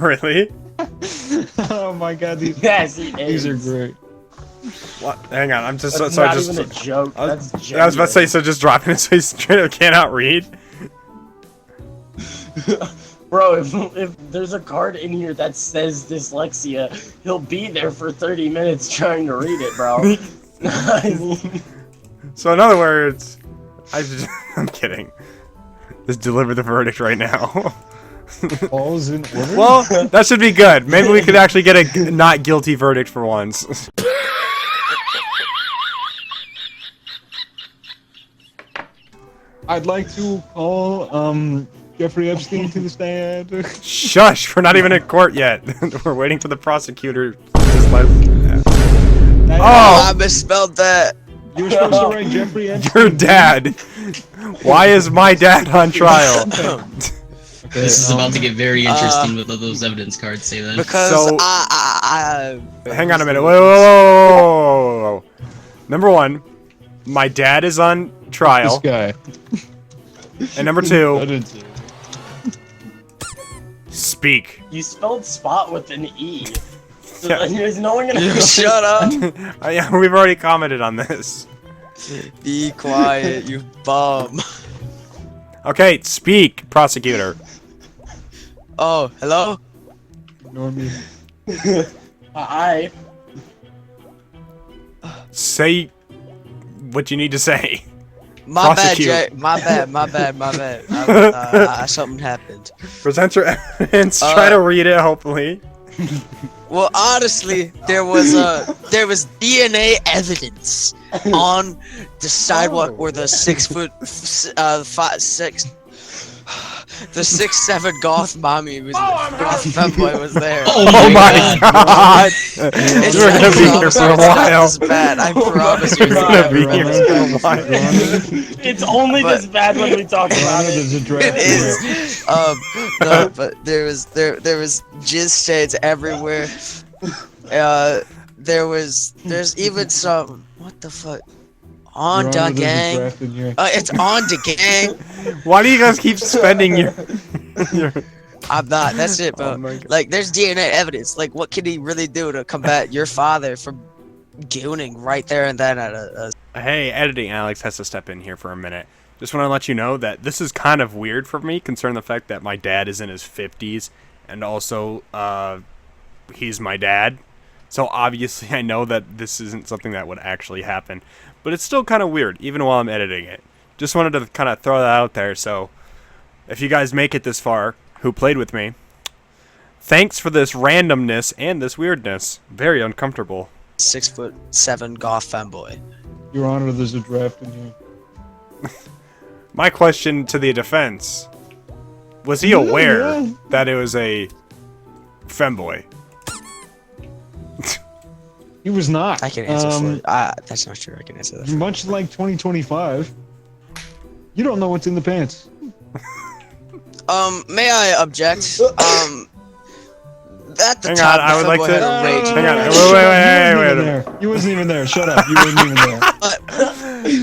A: Really?
J: Oh my god,
K: Yes, he
J: these
K: is.
J: are great.
A: What? Hang on, I'm just
K: That's
A: so
K: not
A: just.
K: even a joke. That's genuine.
A: I was about to say, so just dropping it so he straight up cannot read.
K: Bro, if there's a card in here that says dyslexia, he'll be there for 30 minutes trying to read it, bro. I mean,
A: So in other words, I'm kidding. Just deliver the verdict right now.
J: All's in order?
A: Well, that should be good. Maybe we could actually get a not guilty verdict for once.
J: I'd like to call Jeffrey Epstein to the stand.
A: Shush! We're not even in court yet. We're waiting for the prosecutor.
B: Oh, I misspelled that.
J: You were supposed to write Jeffrey Epstein.
A: Your dad. Why is my dad on trial?
G: This is about to get very interesting with all those evidence cards, say then.
B: Because
A: So-
B: I
A: Hang on a minute. Whoa. Number one, my dad is on
J: This
A: trial.
J: guy.
A: And number
J: I
A: two,
J: didn't see it.
A: speak.
K: You spelled spot with an E. So
A: Yeah.
K: there's no one gonna.
B: You shut up.
A: Yeah, we've already commented on this.
B: Be quiet, you bum.
A: Okay, speak, prosecutor.
B: Oh, hello?
J: Ignore me.
K: I.
A: Say what you need to say.
B: My bad,
A: Prosecute.
B: Jay. My bad. Something happened.
A: Present your evidence. Try to read it, hopefully.
B: Well, honestly, there was DNA evidence on the sidewalk where the 6 foot, 6'7" goth mommy was, goth femboy was there.
A: Oh my god!
B: It's
A: You're gonna be here for a while.
B: It's bad. I promise you.
A: You're gonna be here for a while.
K: It's only this bad when we talk about it.
J: There's a draft.
B: It is. No, but there was jizz stains everywhere. There's even some, what the fuck? On
J: Your Honor,
B: the
J: there's a
B: gang.
J: draft in here.
B: It's on the gang.
A: Why do you guys keep spending your
B: I'm not. That's it,
A: Oh
B: bro.
A: my God.
B: Like, there's DNA evidence. Like, what can he really do to combat your father from gooning right there and then at a
A: Hey, editing Alex has to step in here for a minute. Just want to let you know that this is kind of weird for me, concerning the fact that my dad is in his 50s, and also, he's my dad. So obviously I know that this isn't something that would actually happen. But it's still kind of weird, even while I'm editing it. Just wanted to kind of throw that out there, so if you guys make it this far, who played with me, thanks for this randomness and this weirdness. Very uncomfortable.
B: 6'7" goth femboy.
J: Your Honor, there's a draft in here.
A: My question to the defense, was he aware that it was a femboy?
J: He was not.
B: I can answer for it. That's not true. I can answer that.
J: Much like 2025, you don't know what's in the pants.
B: May I object? At the
A: Hang
B: top,
A: on, I would like to.
B: had a rage.
A: Hang on, wait a minute.
J: You wasn't even there. Shut up. You weren't even there.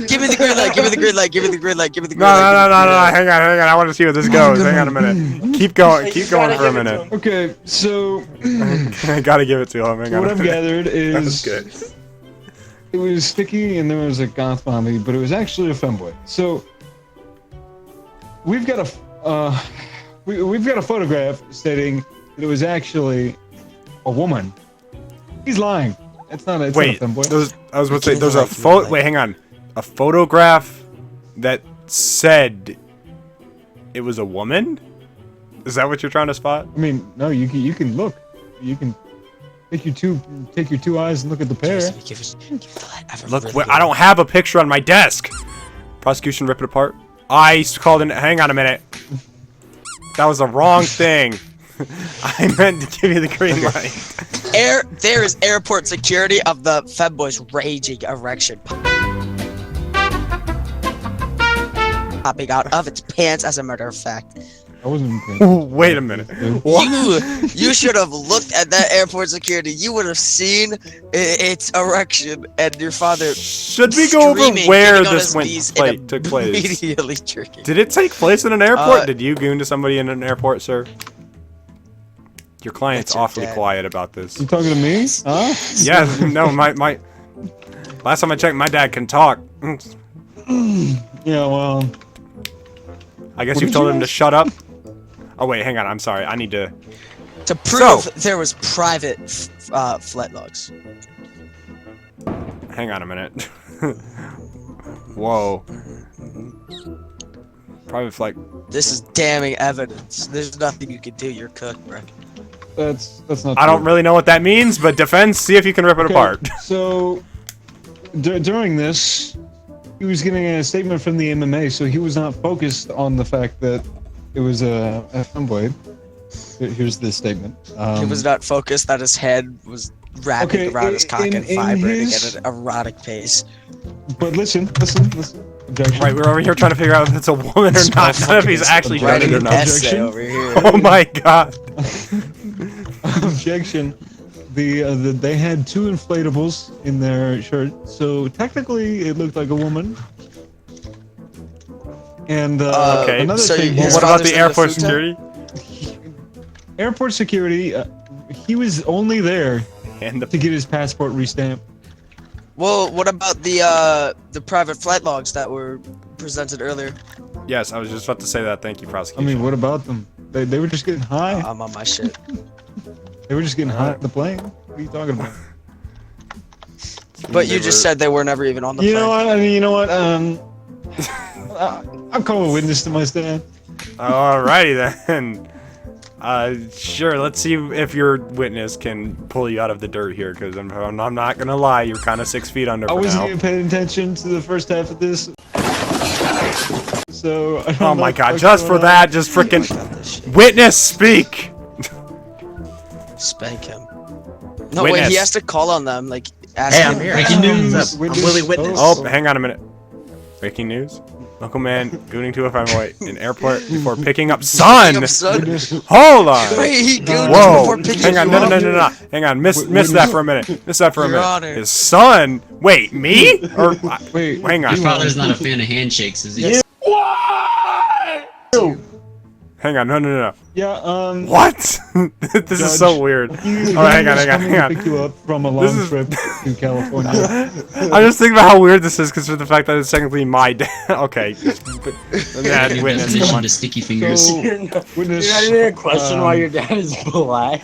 B: Give me the green light. Give me the green light. Give me the green light. Give me the green
A: No,
B: light.
A: hang on. I want to see where this goes. Hang on a minute. Keep going for a minute.
J: Okay, so
A: I gotta give it to him. Hang on.
J: what I've gathered
A: That was
J: is
A: good.
J: it was sticky and there was a goth mommy, but it was actually a femboy. So we've got a we've got a photograph stating that it was actually a woman. He's lying. It's not a
A: Wait,
J: femboy.
A: I was about to say, there's a photo. Wait, hang on. A photograph that said it was a woman? Is that what you're trying to spot?
J: I mean, no, you can look. You can take your two eyes and look at the pair.
A: Look, I don't have a picture on my desk. Prosecution, rip it apart. I called in. Hang on a minute. That was the wrong thing. I meant to give you the green light.
B: There is airport security of the femboy's raging erection popping out of its pants, as a matter of fact.
J: I wasn't.
A: Wait a minute. What?
B: You should have looked at that airport security. You would have seen its erection and your father.
A: Should we go over
B: screaming,
A: where
B: getting on
A: this
B: his knees and
A: took place?
B: Immediately jerking.
A: Did it take place in an airport? Did you goon to somebody in an airport, sir? Your client's awfully quiet about this.
J: You talking to me? Huh?
A: Yeah, no, my last time I checked, my dad can talk.
J: Yeah, well.
A: I guess
J: What
A: you've
J: did
A: told
J: you
A: him to
J: ask?
A: shut up. Oh wait, hang on. I'm sorry. I need to.
B: To prove there was private flight logs.
A: Hang on a minute. Whoa. Private flight.
B: This is damning evidence. There's nothing you can do. You're cooked, Rick.
J: That's not.
A: I don't
J: true.
A: really know what that means, but defense, see if you can rip it
J: Okay,
A: apart.
J: So, during this, he was getting a statement from the MMA, so he was not focused on the fact that it was a femboy. Here's the statement.
B: He was not focused that his head was wrapping around his cock and vibrating at an erotic pace.
J: But listen. Objection.
A: Right, we're over here trying to figure out if it's a woman or not, not if he's actually done it or not.
B: Essay over here.
A: Oh my god.
J: Objection. They had two inflatables in their shirt, so technically it looked like a woman. And
A: Okay,
J: another
B: so
J: thing.
A: well, what about the airport security?
J: Airport security. He was only there
A: And
J: to get his passport restamped.
B: Well, what about the private flight logs that were presented earlier?
A: Yes, I was just about to say that. Thank you,
J: I
A: prosecution.
J: mean, what about them? They were just getting high.
B: I'm on my shit.
J: They were just getting high on the plane. What are you talking about?
B: But you just said they were never even on the plane.
J: You know what? I mean, you know what? I'll call a witness to my stand.
A: Alrighty then. Sure. Let's see if your witness can pull you out of the dirt here, because I'm not gonna lie, you're kind of 6 feet under
J: I
A: for
J: wasn't
A: now.
J: even paying attention to the first half of this. So. I don't
A: Oh
J: know
A: my
J: what the
A: god!
J: fuck's
A: Just for
J: going on.
A: that, just freaking witness speak.
B: Spank him. No,
A: Witness.
B: wait, he has to call on them, like, ask
E: Hey,
B: him.
E: I'm here.
G: Breaking news.
E: What's up? I'm Willie Witness.
A: Oh, hang on a minute. Breaking news. Local man gooning to a femboy in airport before picking up son.
B: Son.
A: Hold on.
B: Wait, he gooned
A: Whoa.
B: before picking
A: Hang on.
B: you
A: No.
B: up.
A: Hang on. Miss that for a minute. Miss that for a
B: Your
A: minute.
B: Honor.
A: His son. Wait, me? Or
J: Wait.
A: hang on.
G: Your father's not a fan of handshakes, is he?
A: Hang on. No.
J: Yeah.
A: What? This is so
J: Judge,
A: weird.
J: He
A: Oh, hang on.
J: was coming to
A: Hang
J: pick
A: on.
J: you up from a
A: This
J: long
A: is-
J: trip to California.
A: I'm just thinking about how weird this is because of the fact that it's technically my dad. Okay. Yeah,
G: Your
A: witness.
G: definition
A: Come on.
G: to sticky fingers.
J: So,
K: You're not
J: witness.
K: even question why your dad is black.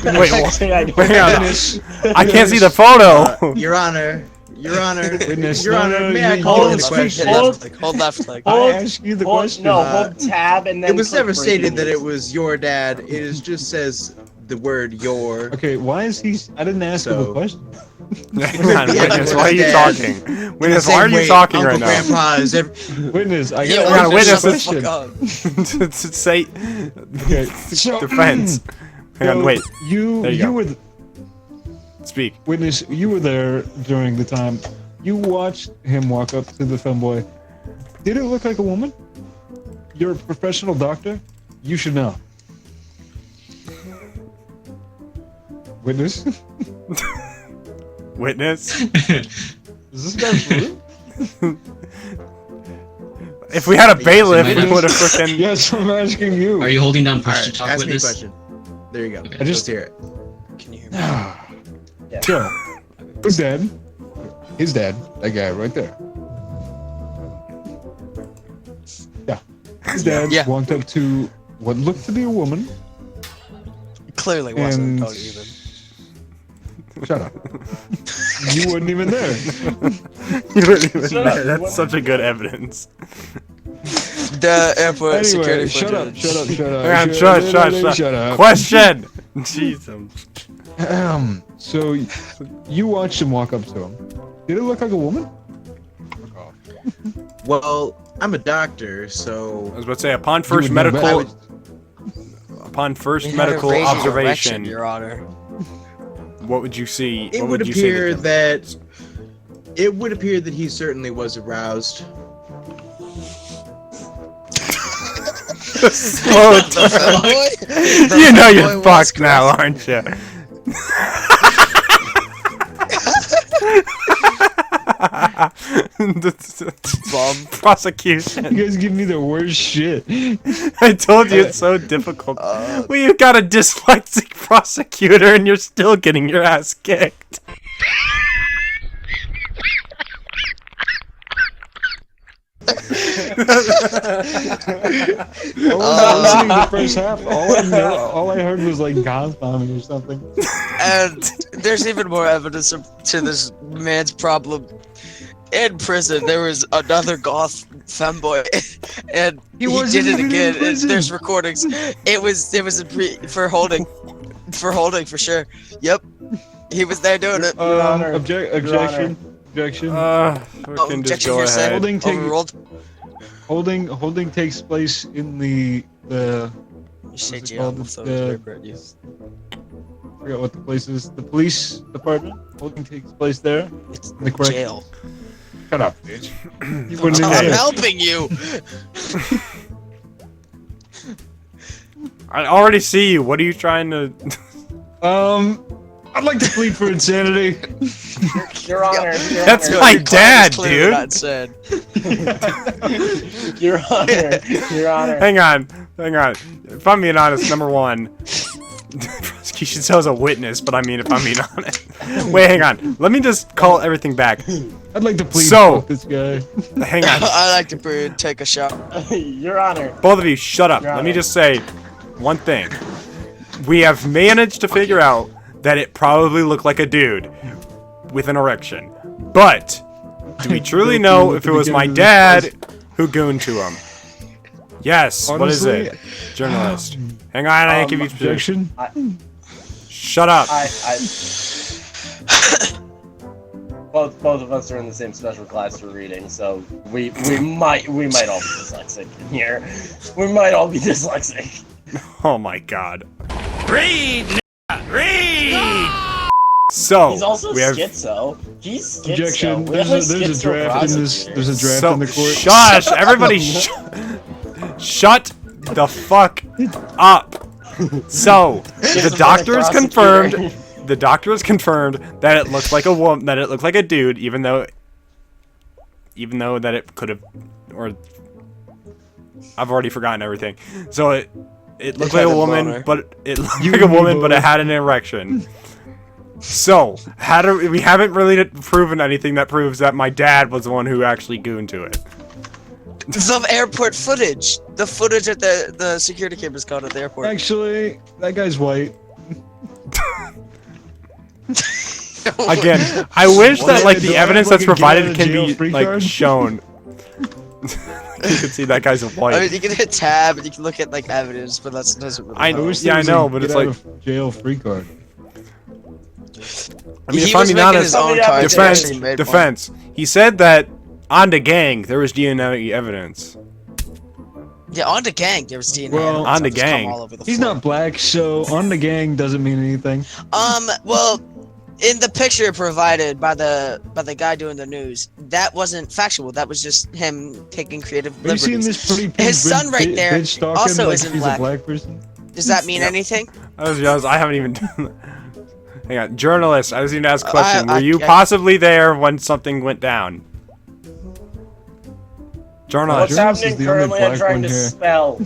A: Wait,
K: Actually, I don't
A: hang on.
J: Witness.
A: I can't see the photo.
E: Your Honor. Your Honor.
J: Witness.
E: Your Honor.
J: No,
E: May I
J: you-
E: call
J: you
E: in
J: don't
E: the
J: speak.
E: question?
B: Left click. Hold left click.
J: I
K: Hold-
J: asked you the
K: Hold,
J: question.
K: no, hold tab and then.
E: It was
K: click
E: never stated
K: breaking
E: that it
K: news.
E: was your dad. It is just says the word your.
J: Okay, why is he? I didn't ask him the
E: So-
J: question.
A: Hang on, Witness, why are you
E: Dad.
A: talking? Witness, why are you talking right now?
E: Grandpa is every...
J: Witness, I
B: Yo,
J: got
A: gotta
J: to
A: witness
J: the
A: this.
J: question.
A: To say
J: Okay, so-
A: defense. Hang on,
J: So,
A: wait.
J: You
A: There you go.
J: were
A: Speak.
J: witness. You were there during the time. You watched him walk up to the femboy. Did it look like a woman? You're a professional doctor. You should know. Witness.
A: Witness.
J: Is this guy for real?
A: If we had a bailiff,
G: Yes,
A: we would have freaking.
J: Yes, I'm asking you.
G: Are you holding down
E: All
G: push
E: right,
G: to talk
E: ask me a
G: witness?
E: question. There you go.
G: Okay.
J: I just-
E: Let's hear it.
B: Can you hear me?
J: So, who's dad? His dad. That guy right there. Yeah. His dad
B: Yeah.
J: walked up to what looked to be a woman.
B: Clearly wasn't.
J: And-
B: Don't even.
J: Shut up. You weren't even there.
A: You wouldn't even know. That's such a good evidence.
B: The airport
J: Anyway,
B: security
J: shut up,
B: footage.
J: shut up, shut up.
A: Hang on, shut
J: up.
A: Question. Jesus.
J: So, you watched him walk up to him. Did it look like a woman?
E: Well, I'm a doctor, so
A: I was about to say, upon first
J: would know
A: medical,
J: better.
A: upon first
B: It had a
A: medical
B: raging
A: observation,
B: erection, Your Honor.
A: what would you see?
E: it
A: what
E: would
A: you say
E: appear
A: to them?
E: that he certainly was aroused.
A: Slow turn. You know you're fucked now, aren't you? Prosecution.
J: You guys give me the worst shit.
A: I told you it's so difficult. Well, you got a dyslexic prosecutor and you're still getting your ass kicked.
J: I wasn't listening to the first half. All I heard was like God's bombing or something.
B: And there's even more evidence to this man's problem. In prison, there was another goth femboy, and he
J: wasn't
B: did it
J: even in
B: again.
J: prison.
B: There's recordings. It was for holding for sure. Yep, he was there doing it.
J: Objection.
A: Fucking just
B: Objection
A: go
B: hearsay.
A: ahead.
B: Overruled.
J: Holding takes place in the
B: You say
J: what's it
B: jail.
J: called?
B: I'll throw
J: The-
B: this paper at you.
J: I forgot what the place is. The police department. Holding takes place there.
B: It's
J: The correct-
B: jail.
J: Shut up, bitch. You wouldn't
B: I'm
J: even-
B: helping you.
A: I already see you. What are you trying to?
J: I'd like to plead for insanity.
K: Your Honor.
A: That's
K: Your
A: my
K: Honor.
A: dad,
B: Clearly
A: dude.
B: not said.
K: Your Honor. Your Honor.
A: Hang on. If I'm being honest, number one, prosecution says a witness, but I mean, if I'm being honest. Wait, hang on. Let me just call everything back.
J: I'd like to plead
A: So-
J: for this guy.
A: Hang on.
B: I like to take a shot.
K: Your Honor.
A: Both of you, shut up. Let me just say one thing. We have managed to figure out that it probably looked like a dude with an erection. But do we truly know if it was my dad who gooned to him? Yes. What is
J: Honestly,
A: it? Journalist. Hang on, I give you
J: Objection.
A: Shut up.
K: Both of us are in the same special class for reading, so we might all be dyslexic in here. We might all be dyslexic.
A: Oh my god.
H: Read!
A: So
K: He's also
A: we have
K: schizo. He's schizo.
J: Objection.
K: We have
J: There's a
K: schizo
J: draft in this.
K: prosecutors.
J: There's a draft
A: so
J: in the court.
A: shush, everybody shut the fuck up. So the doctor has confirmed. The doctor has confirmed that it looks like a woman. That it looked like a dude, even though that it could have, or I've already forgotten everything. So it looked like
B: had
A: a
B: a
A: woman,
B: boner.
A: but it looked like a woman, but it had an erection. So we haven't really proven anything that proves that my dad was the one who actually gooned to it.
B: The airport footage. The footage at the security cameras caught at the airport.
J: Actually, that guy's white.
A: Again, I wish that like the
J: Do I
A: evidence
J: have,
A: that's
J: like, a
A: provided
J: get out
A: can
J: of jail
A: be
J: free
A: like
J: card?
A: shown. You can see that guy's
B: I mean,
A: white.
B: you can hit tab and you can look at like evidence, but that doesn't really.
A: I
B: help.
J: wish
A: yeah,
J: there
A: I
J: was
A: know,
J: a
A: but it's
J: get out
A: like,
J: of jail free card.
A: I mean,
B: He
A: if I'm
B: was
A: being
B: making
A: honest,
B: his own cards. He actually made one.
A: defense. He said that on the gang there was DNA evidence.
B: Yeah, on the gang, there was DNA.
J: Well,
B: evidence.
A: on the
B: I'll just come
A: gang.
B: all over the
J: He's
B: floor.
J: not black, so on the gang doesn't mean anything.
B: Well, in the picture provided by the guy doing the news, that wasn't factual. That was just him taking creative
J: Have you seen
B: liberties.
J: this pretty
B: His son right there
J: bitch stalking
B: also
J: like
B: isn't
J: she's
B: black.
J: a black person?
B: Does that mean anything?
A: I was honest, I haven't even done that. Hang on, journalist. I was going to ask a question. Were you
B: I-
A: possibly there when something went down? Journalist.
K: What's
J: Journalist is
K: happening
J: the only
K: currently? I'm
J: black
K: trying
J: one
K: to
J: here.
K: spell.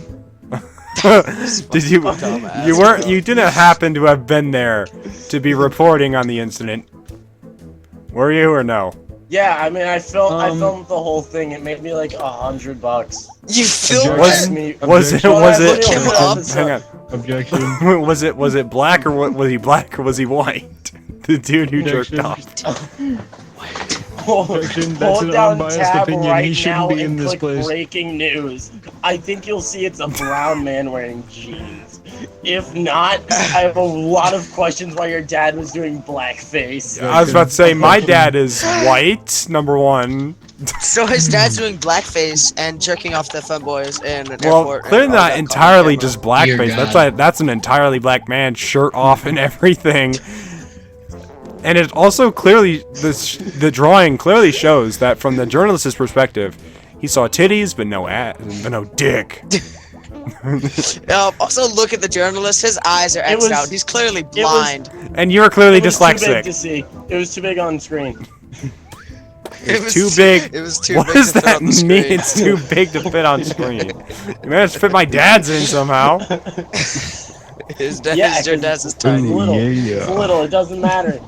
A: Did you?
B: Dumbass.
A: You weren't. You didn't happen to have been there to be reporting on the incident. Were you or no?
K: Yeah, I mean, I filmed the whole thing. It made me like $100.
B: You filmed
A: Was-
B: that?
A: Was it?
K: Well,
A: Was
K: I
A: it?
K: put it on the
A: Hang on.
J: Objection.
A: Was it black or what? Was he black or was he white? The dude who jerked
J: Objection.
A: off.
J: Objection. That's
K: Hold
J: an
K: down
J: unbiased
K: tab
J: opinion.
K: right
J: He shouldn't
K: now
J: be in
K: and
J: this
K: click
J: place.
K: breaking news. I think you'll see it's a brown man wearing jeans. If not, I have a lot of questions why your dad was doing blackface.
A: I was about to say my dad is white. Number one.
B: So his dad's doing blackface and jerking off the femboys in an
A: Well,
B: airport.
A: clearly
B: and all
A: not
B: that
A: entirely
B: caught on
A: just blackface.
G: Dear
A: That's
G: God.
A: like that's an entirely black man, shirt off and everything. And it also clearly the drawing clearly shows that from the journalist's perspective, he saw titties but no ass, but no dick.
B: camera. Also, look at the journalist. His eyes are
K: It was-
B: X'd out. He's clearly
K: was-
B: blind.
A: And you're clearly
K: It was too big
A: dyslexic.
K: to see. It was too big on screen.
A: It's too big.
B: It was too
A: What
B: big
A: does
B: to fit
A: that
B: on the
A: mean?
B: screen.
A: It's too big to fit on screen. You managed to fit my dad's in somehow.
B: His dad,
K: Yeah,
B: your dad's is
K: It's
B: tiny.
K: little.
J: yeah.
K: It's little. It doesn't matter.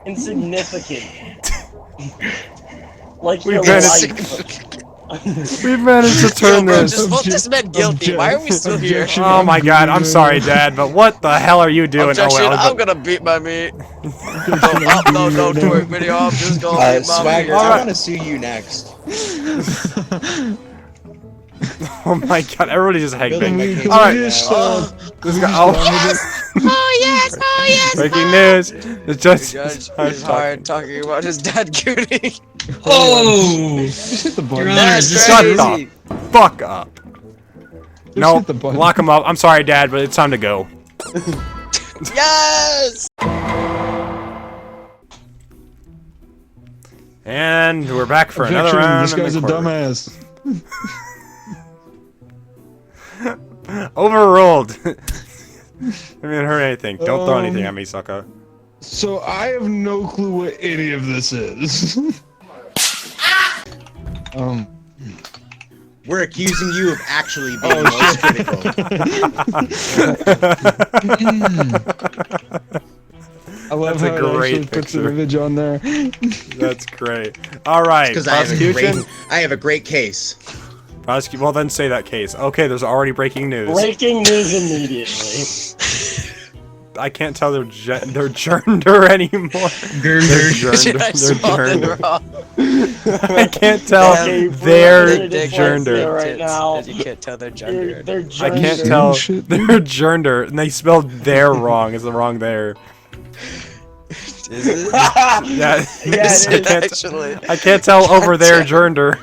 K: Insignificant. Like your
A: We've got
K: life.
A: We've managed to turn
B: Yo, bro,
A: this.
B: just vote this man guilty. Why are we still here?
J: Objection.
A: Oh my god, I'm sorry, Dad, but what the hell are you doing?
B: Objection,
A: Oh, well,
B: I'm gonna beat my meat. No, twerk video. I'm just gonna beat my
I: Swagger,
B: meat.
I: I want to sue you next.
A: Oh my god, everybody just hang
I: Building
A: bang.
I: my
A: Alright,
I: case.
A: this guy. Oh,
B: yes!
A: breaking news! The
B: The
A: judge
B: judge
A: I'm
B: is hard talking about his dad gooning.
G: Oh!
J: Just hit the button.
G: Your Honor, is this
A: Shut
B: crazy.
A: the fuck up. No,
J: hit the button.
A: lock him up. I'm sorry, Dad, but it's time to go.
B: Yes!
A: And we're back for another
J: Objection,
A: round.
J: this
A: in the
J: guy's a
A: courtroom.
J: dumbass.
A: Overruled. I didn't hurt anything. Don't throw anything at me, sucker.
J: So I have no clue what any of this is.
I: We're accusing you of actually being most critical.
J: I love
A: That's a
J: how it
A: great
J: actually puts the
A: picture.
J: image on there.
A: That's great. All right,
I: Because
A: prosecution.
I: I have a great case.
A: Well, then say that case. Okay, there's already breaking news.
K: Breaking news immediately.
A: I can't tell their gender anymore.
G: Girder.
B: Should I spell it wrong?
A: I can't tell
K: Okay,
A: their
K: we're gonna
A: gender.
K: dyslexia right now.
B: You can't tell their gender.
K: Their
A: I
K: gender.
A: can't tell
J: Shit.
A: their gender, and they spelled their wrong. It's the wrong there.
B: Is it?
A: Yeah,
K: Yeah,
B: Is
K: it
B: it
K: is.
B: actually?
A: I can't tell over their gender.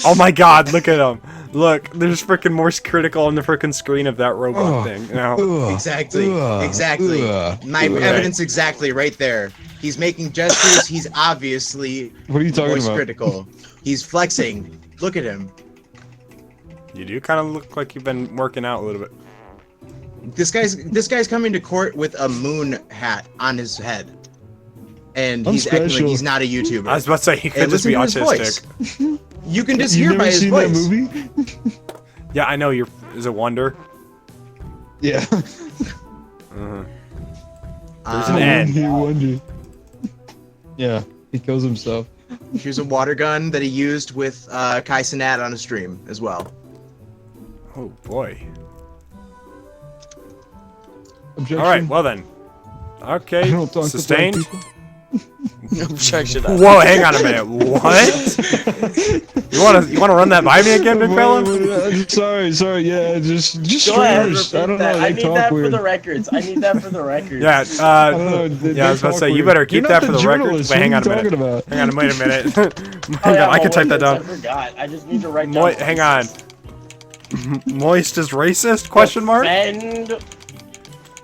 A: Oh my god, look at them. Look, there's freaking Morse critical on the freaking screen of that robot thing. Now,
I: Exactly. Exactly. My evidence exactly right there. He's making gestures. He's obviously
J: What are you talking
I: voice
J: about?
I: critical. He's flexing. Look at him.
A: you do kind of look like you've been working out a little bit.
I: This guy's coming to court with a moon hat on his head, and
J: I'm
I: he's acting like
J: special.
I: he's not a YouTuber.
A: I was about to say he could
I: And
A: just be
I: listen to his
A: autistic.
I: voice. You can just
J: You
I: hear
J: never
I: by his
J: seen
I: voice.
J: that movie?
A: Yeah, I know. Is it Wonder?
J: Yeah.
A: There's an N.
J: You wonder. Yeah, he kills himself.
I: Here's a water gun that he used with Kai Cenat on a stream as well.
A: Oh boy.
J: Objection.
A: All right. Well then.
J: I
A: Okay.
J: don't talk to
A: Sustained.
J: black people.
B: Objection.
A: Whoa, hang on a minute. What? you wanna run that by me again, big fella?
J: Sorry, yeah, just
K: Go ahead,
J: streamers.
K: repeat
J: I don't
K: that.
J: know,
K: I
J: they
K: need
J: talk
K: that
J: weird.
K: for the records. I need that for the records.
A: Yeah.
J: I don't know,
A: Yeah, I was about to say you better keep that for the record. Wait, hang on a minute.
J: About?
A: Hang on, wait a minute.
K: Oh,
A: Hang
K: yeah,
A: on, I can type that
K: I
A: down.
K: forgot. I just need to write down.
A: Hang on. Moist is racist? Question mark.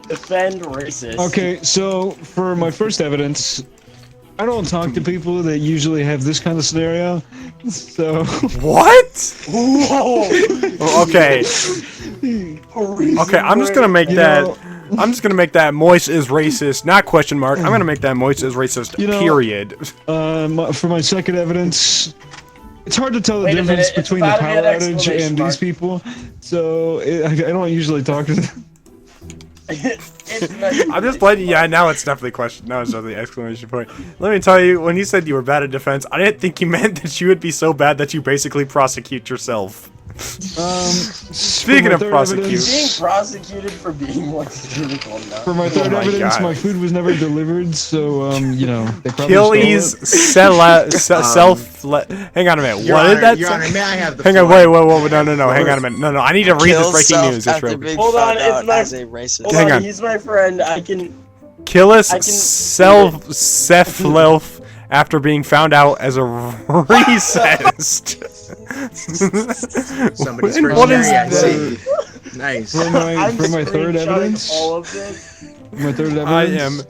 K: Defend racist.
J: Okay, so for my first evidence, I don't talk to people that usually have this kind of scenario. So
A: What?
K: Whoa.
A: Okay. Okay, I'm just gonna make that. I'm just gonna make that Moist is racist, not question mark. I'm gonna make that Moist is racist.
J: You know,
A: period.
J: for my second evidence, it's hard to tell the
K: Wait a
J: difference
K: minute, it's
J: between the
K: about to be
J: power
K: an
J: outage
K: exclamation
J: and
K: mark.
J: these people. So I don't usually talk to them.
A: I'm just letting. Yeah, now it's definitely question. Now it's definitely exclamation point. Let me tell you, when you said you were bad at defense, I didn't think you meant that you would be so bad that you basically prosecute yourself. Speaking of prosecute,
K: being prosecuted for being more critical now.
J: For my third
A: my
J: evidence,
A: God.
J: my food was never delivered, so you know they probably stole
A: Achilles
J: it.
A: self. Hang on a minute.
I: Your
A: What
I: Honor,
A: did that
I: Your
A: say?
I: Honor, may I have the
A: Hang on,
I: floor?
A: wait, no, hang on a minute. No, I need to read this breaking news. It's real.
K: Hold on, it's my.
B: As a racist.
K: Hold
A: Hang
K: on,
A: on.
K: he's my friend. I can.
A: Killis
K: I can-
A: self after being found out as a racist.
I: Somebody's
A: What
I: first
A: is
I: jury, I
A: that?
I: see. Nice.
J: For my
K: I'm
J: third
K: screenshotting
J: evidence,
K: all of this.
J: my third evidence,
A: I am-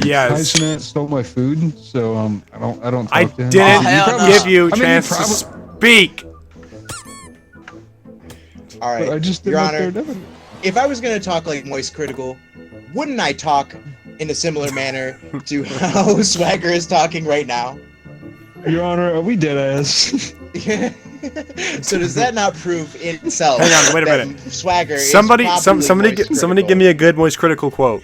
A: yes.
J: Tyson stole my food, so I don't.
A: I
J: Talk to him.
A: didn't
B: hell no.
A: give you a
J: I mean,
A: chance to speak.
I: All right,
J: But I just did
I: Your
J: my
I: Honor.
J: third evidence.
I: If I was gonna talk like Moist Critical, wouldn't I talk in a similar manner to how Swagger is talking right now?
J: Your Honor, are we dead ass?
I: So does that not prove in itself?
A: Hang on, wait a
I: that
A: minute.
I: Swagger
A: Somebody
I: is probably
A: somebody
I: Moist
A: give me a good Moist critical quote.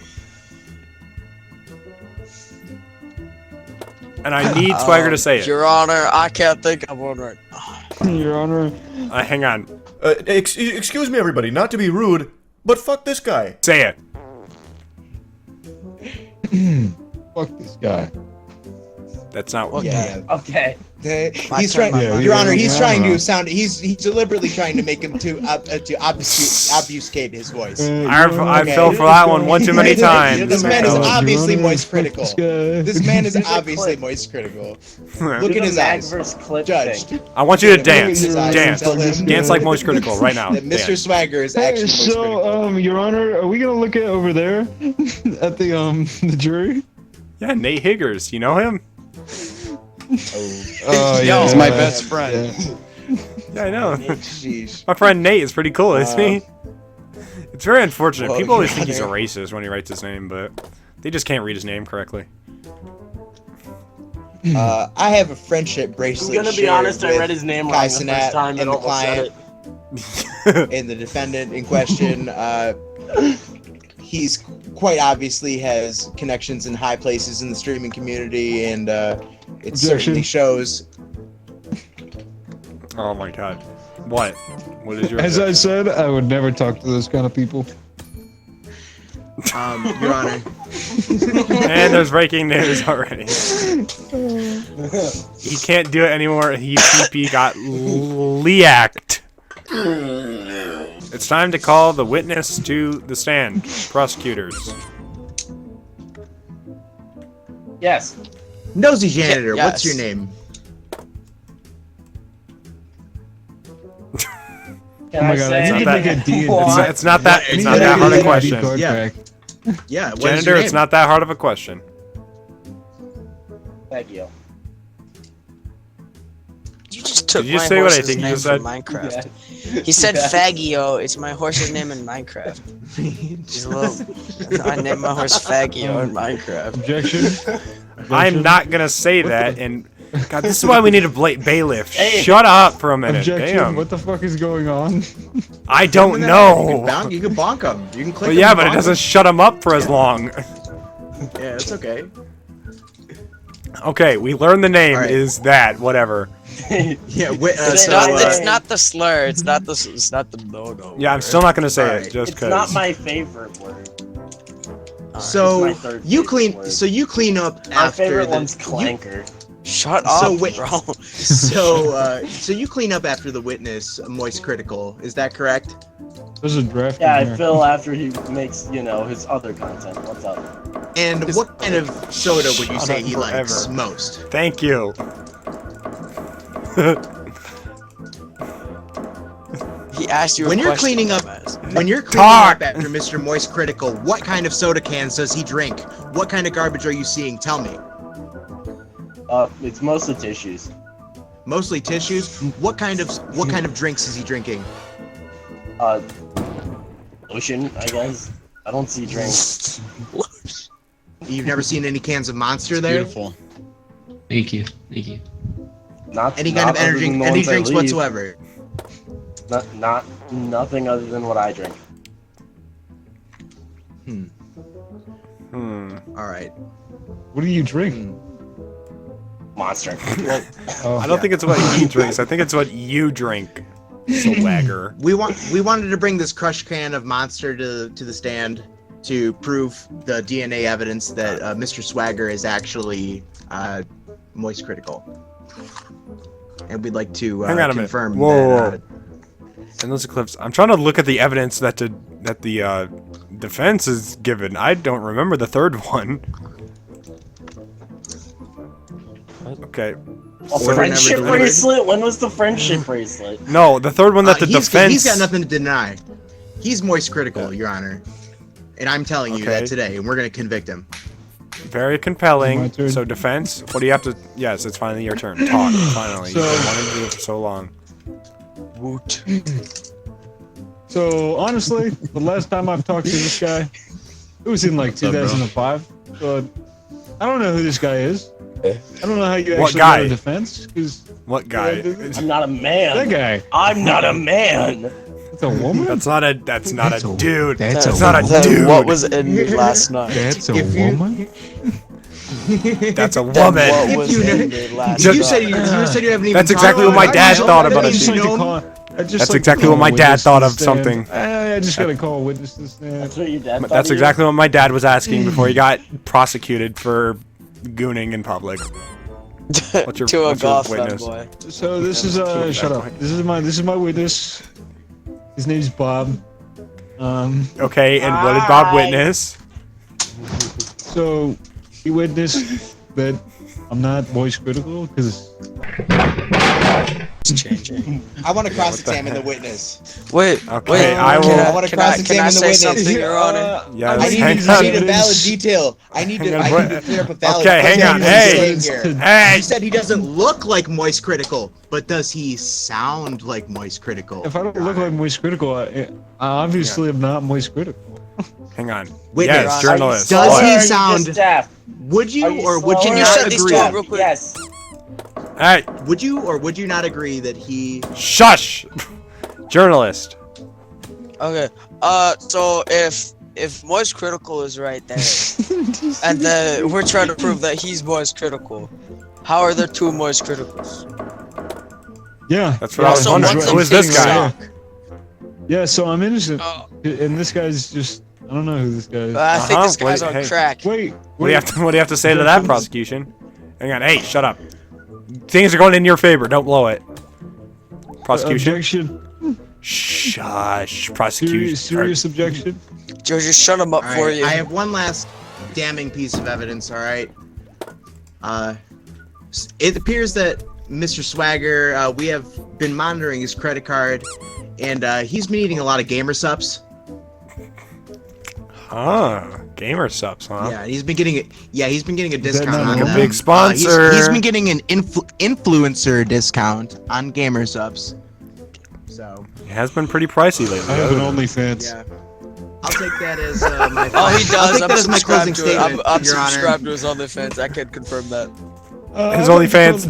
A: And I need Swagger to say it.
B: Your Honor, I can't think of one right now.
J: Your Honor.
A: Hang on.
H: Excuse me, everybody, not to be rude, but fuck this guy.
A: Say it.
J: Fuck this guy.
A: That's not what.
I: Yeah.
K: Okay.
I: He's trying,
B: Yeah,
I: Your Honor. He's
J: yeah.
I: trying to sound. He's deliberately trying to make him to obfuscate his voice.
A: I fell for that one too many times.
I: This man is
J: Your
I: obviously
J: Honor,
I: moist critical.
J: this guy.
I: This man is obviously moist critical. Look at his eyes. Judge.
A: I want you to dance.
I: His eyes
A: Dance.
I: tell him
A: Dance like Moist Critical right now.
I: that Mr.
A: Dance.
I: Swagger is
J: Hey,
I: actually moist critical.
J: so, Your Honor, are we gonna look at over there at the jury?
A: Yeah, Nate Higgers. You know him?
J: Oh,
B: Yo,
L: He's my best friend.
A: Yeah, I know.
I: Sheesh.
A: My friend Nate is pretty cool, isn't he? It's very unfortunate.
I: Well,
A: People always
I: Your
A: think he's a
I: Honor.
A: racist when he writes his name, but they just can't read his name correctly.
I: I have a friendship bracelet.
K: I'm gonna be
I: shared
K: honest, I
I: with
K: read his name
I: Kai
K: wrong the
I: Cenat
K: first time
I: and
K: and
I: the
K: almost said
I: client
K: it.
I: and the defendant in question. He's quite obviously has connections in high places in the streaming community, and it certainly shows.
A: Oh my god. What? What is your
J: As I said, I would never talk to those kind of people.
I: Your Honor.
A: And there's breaking news already. He can't do it anymore. He got leaked. It's time to call the witness to the stand. Prosecutors.
K: Yes.
I: Nosy janitor,
B: Yes.
I: what's your name?
K: Can
J: Oh my
K: I
J: god,
K: say
J: I need to
A: that-
J: make a D&D.
A: It's not that. It's not
I: Yeah,
A: that hard a
I: yeah,
A: question.
J: card
I: Yeah.
J: crack.
I: Yeah, what is
A: Janitor,
I: your name?
A: it's not that hard of a question.
K: Thank you.
B: You just took
A: Did you
B: my
A: say what I
B: horse's
A: think you
B: name
A: just
B: from
A: said?
B: Minecraft. He said Faggio. It's my horse's name in Minecraft. He's a little. I named my horse Faggio in Minecraft.
J: Objection.
A: I'm not gonna say that. And God, this is why we need a bailiff.
K: Hey.
A: Shut up for a minute.
J: Objection.
A: Damn.
J: What the fuck is going on?
A: I don't
I: You
A: know.
I: can bonk him. You can click
A: But
I: him
A: yeah,
I: and
A: but it
I: bonk
A: doesn't shut him up for as long.
I: him. Yeah, it's okay.
A: Okay, we learned the name
I: Alright.
A: is that. Whatever.
I: Yeah,
B: It's,
I: so,
B: not, it's not the slur. It's not the no.
A: Yeah, I'm still not gonna say
I: Alright.
A: it just
K: It's not
A: because.
K: my favorite word.
I: So
K: It's my third
I: you
K: favorite
I: clean.
K: word.
I: So you clean up
K: My
I: after
K: favorite
I: the.
K: one's Clanker.
B: Shut
I: So
B: up,
I: wait-
B: bro.
I: So you clean up after the witness, Moist Critical. Is that correct?
J: There's a draft.
K: Yeah,
J: in
K: I
J: here.
K: fill after he makes, his other content. What's up?
I: And what kind of soda would you
A: Shut
I: say
A: up
I: he likes
A: forever.
I: most?
A: Thank you.
B: He asked you a
I: When you're
B: question,
I: cleaning up-
B: dumbass.
I: When you're cleaning
A: Talk!
I: up after Mr. Moist Critical, what kind of soda cans does he drink? What kind of garbage are you seeing? Tell me.
K: It's mostly tissues.
I: Mostly tissues. What kind of drinks is he drinking?
K: Lotion, I guess. I don't see drinks.
I: You've never seen any cans of Monster there?
L: Beautiful.
G: Thank you. Thank you.
K: Not
I: Any kind
K: not
I: of energy
K: other than the
I: any
K: ones I
I: drinks
K: leave.
I: whatsoever?
K: Nothing other than what I drink.
I: All right.
J: What do you drink?
K: Monster.
J: Oh,
A: I don't think it's what he drinks. I think it's what you drink. Swagger.
I: We wanted to bring this crush can of Monster to the stand to prove the DNA evidence that Mr. Swagger is actually Moist Critical, and we'd like to
A: Hang on a minute.
I: confirm
A: Whoa,
I: that.
A: And those clips. I'm trying to look at the evidence that the defense is given. I don't remember the third one. Okay.
K: A friendship
I: delivered.
K: bracelet? When was the friendship bracelet?
A: No, the third one that the defense.
I: He's got nothing to deny. He's Moist Critical, Your Honor, and I'm telling you
A: Okay.
I: that today, and we're gonna convict him.
A: Very
J: My
A: compelling.
J: turn.
A: So defense, what do you have to? Yes, it's finally your turn. Talk. Finally. You've been wanting to do it for so long.
B: Woot.
J: So honestly, the last time I've talked to this guy, it was in like 2005. So I don't know who this guy is. I don't know how you
A: What
J: actually
A: guy?
J: got a defense. Because
A: What guy?
K: I'm not a man.
J: that guy,
K: I'm not a man.
J: it's a woman.
A: That's not a dude.
L: That's
A: That's
L: a
A: not a
B: Then
A: dude.
B: what was in last night?
L: That's a
I: If you-
L: woman?
A: That's a
B: Then
A: woman.
B: what was
I: you know-
B: in the last
I: You
B: night?
I: said you haven't even.
A: That's
I: talked
A: exactly what
I: about
A: my
I: it.
A: dad
I: I know,
A: thought
I: that
A: about it.
I: means you know him.
A: That's exactly what my dad thought of something.
J: I just gotta call a witness to stand.
K: That's what your dad thought
A: That's
K: of you?
A: exactly what my dad was asking before he got prosecuted for gooning in public. What's your,
B: To a
A: what's your
B: golf
A: witness?
B: fanboy.
J: So this is shut up. This is my witness. His name's Bob.
A: Okay, and what did Bob witness?
J: So he witnessed that I'm not voice critical because
B: It's changing.
I: I want to cross-examine the witness.
B: Wait,
A: Okay,
B: wait.
A: I will-
I: I want to
B: Can I
I: cross-examine the
B: say
I: witness.
B: something, Your Honor?
A: Yeah,
I: I
A: hang
I: need
A: on.
I: a valid detail. I need to clear up a valid.
A: Okay, hang on. Hey, hey.
I: You said he doesn't look like moist critical, but does he sound like moist critical?
J: if I don't look like moist critical, I obviously am not moist critical.
A: Hang on.
I: Witness.
A: Yes, journalist.
I: Does
A: What?
I: he sound? Would you or would you
B: Can you
I: not
B: shut these
I: agree?
B: down real quick?
K: Yes.
A: Hey,
I: Would you or would you not agree that he?
A: shush! Journalist.
B: Okay. So if Moist Critical is right there, and then we're trying to prove that he's Moist Critical, how are there two Moist Criticals?
J: Yeah,
A: That's what I was
B: So
A: wondering.
B: one's
A: Who is this
B: fixed
A: guy?
B: up.
J: Yeah, so I'm innocent,
B: Oh.
J: and this guy's just I don't know who this guy is.
B: I think
A: Uh-huh,
B: this guy's
A: wait,
B: on
A: hey.
B: crack.
J: Wait,
A: What do you have to say to that, prosecution? Hang on. Hey, shut up. Things are going in your favor. Don't blow it. Prosecution.
J: Objection.
A: Shush. Prosecution.
J: Serious objection.
B: Joe, just shut him up
I: All
B: for
I: right,
B: you.
I: I have one last damning piece of evidence. All right. It appears that Mr. Swagger, we have been monitoring his credit card, and he's been eating a lot of gamer subs.
A: Huh. Gamer subs, huh?
I: Yeah, he's been getting it. Yeah, he's been getting a
J: that
I: discount
J: not
I: on
J: like a
I: them.
A: big sponsor.
I: He's been getting an influencer discount on gamer subs. So
A: It has been pretty pricey lately.
J: I have an OnlyFans.
I: yeah, I'll take that as my.
B: Oh, he
I: I'll
B: does.
I: take
B: I'm
I: that as my closing
B: subscribed to it.
I: statement,
B: I'm
I: Your Honor.
B: subscribed to his OnlyFans. I can confirm that.
A: His OnlyFans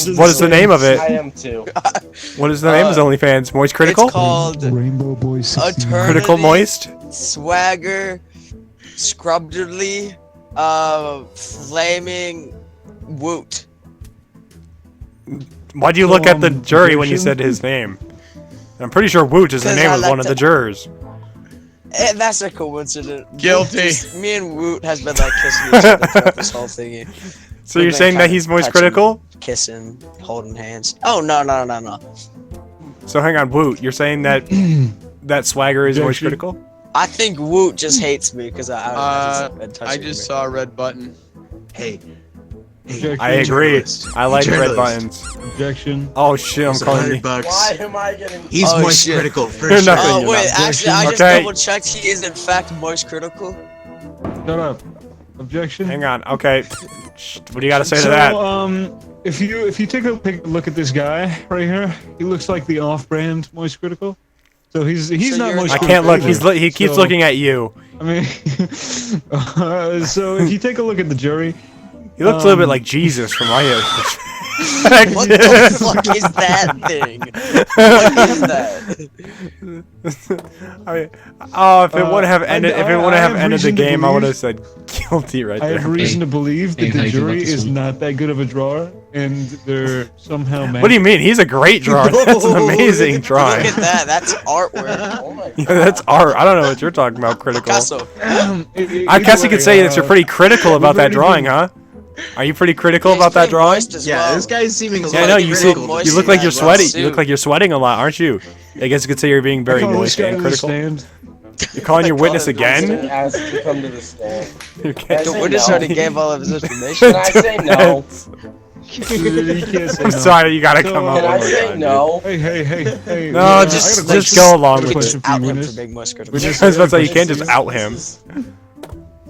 A: is... What is the name of
K: I
A: it?
K: am too.
A: What is the name of his OnlyFans? Moist Critical?
B: It's called
J: Rainbow Boy 69.
B: Eternity
A: Critical Moist?
B: Swagger Scrubberly Flaming Woot.
A: Why'd you look at the jury when you said his name? I'm pretty sure Woot is the
B: 'Cause
A: name
B: I
A: of
B: like
A: one of
B: to-
A: the jurors.
B: That's a coincidence.
F: Guilty.
B: Me and Woot has been like kissing each other throughout this whole thingy.
A: So you're
B: We've been
A: saying that
B: kinda
A: he's Moist
B: touching,
A: Critical?
B: Kissing, holding hands. Oh no.
A: So hang on, Woot, you're saying that that Swagger is Moist Critical?
B: I think Woot just hates me because I
F: saw a red button.
I: Hey,
J: Objection.
A: I agree.
I: journalist.
A: I like red
I: Journalist.
A: buttons.
J: Objection.
A: Oh shit, I'm
I: It's
A: calling you.
I: $100.
K: Why am I getting?
I: He's
B: Oh,
I: moist
B: shit.
I: critical for
A: You're
I: sure.
A: nothing.
B: Oh
A: you're
B: wait,
A: not.
B: actually, I just
A: Okay.
B: double checked. He is in fact Moist Critical.
J: Shut up. Objection.
A: Hang on, okay. What do you gotta say
J: So,
A: to that?
J: if you take a look at this guy right here, he looks like the off-brand Moist Critical. So he's
B: So
J: not
B: you're-
J: Moist
A: I
J: Critical.
A: can't look, he keeps
J: So,
A: looking at you.
J: I mean, so if you take a look at the jury,
A: He looks a little bit like Jesus from my perspective.
B: What the fuck is that thing? What is that?
A: I mean, oh, if it would have
J: I-
A: ended, if it
J: I-
A: would
J: I
A: have
J: have
A: ended the
J: reason to
A: game, I would have
J: believe-
A: said guilty right
J: I have
A: there.
J: reason to believe
G: Hey,
J: that
G: how
J: the
G: you feel about
J: jury
G: this
J: is
G: one?
J: not that good of a drawer, and they're somehow.
A: What do you mean? He's a great drawer. That's an amazing drawing.
B: Look at that. That's artwork. Oh my
A: Yeah, that's art. I don't know what you're talking about, critical.
B: Picasso.
A: I guess you could say that you're pretty critical about that drawing, huh? Are you pretty critical about that drawing?
I: Yeah, this guy's seeming a
A: Yeah, I
I: lot
A: know. You see,
I: critical.
A: you look like you're
B: Moist in that
A: sweating. You look like you're sweating a lot, aren't you? I guess you could say you're being very moist and critical. You're calling your witness again?
K: Asked to come to the stand.
A: You
K: Can I
A: can't.
B: The
K: say
B: witness
K: no?
B: already gave all of his information.
K: Can I say no?
A: I'm sorry, you gotta come up
K: Can I
A: one more
K: say
A: time.
K: no?
J: Hey.
A: No,
J: I
A: just
J: got a
A: go along
J: question
A: with it.
J: for you,
B: Out him
J: witness.
B: for being Moist Critical.
J: Witness,
A: I was about to say you can't just out him.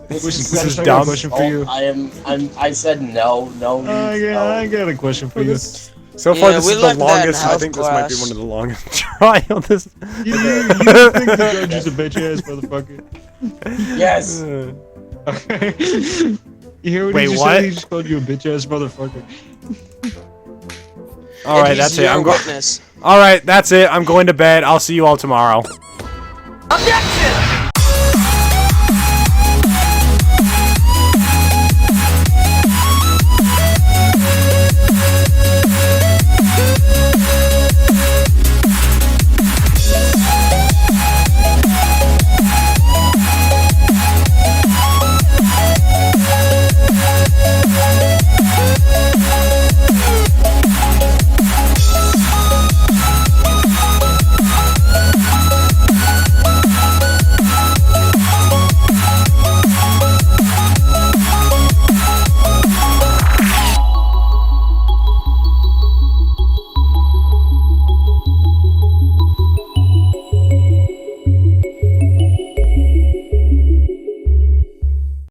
J: This
A: is
J: I got a
A: dumb.
J: question for you.
K: I said no.
J: I got a question for you.
A: So far,
B: Yeah,
A: this
B: we
A: is the
B: learned that in
A: longest. I
B: health
A: think this might be
B: class.
A: one of the longest trials. This.
J: You think the judge is a bitch ass motherfucker?
K: Yes.
J: Okay. You hear what
A: Wait,
J: he just
A: what?
J: said? He just called you a bitch ass motherfucker.
A: All right,
B: And
A: that's
B: he's
A: it.
B: your
A: I'm going.
B: witness.
A: All right, that's it. I'm going to bed. I'll see you all tomorrow.
B: Objection!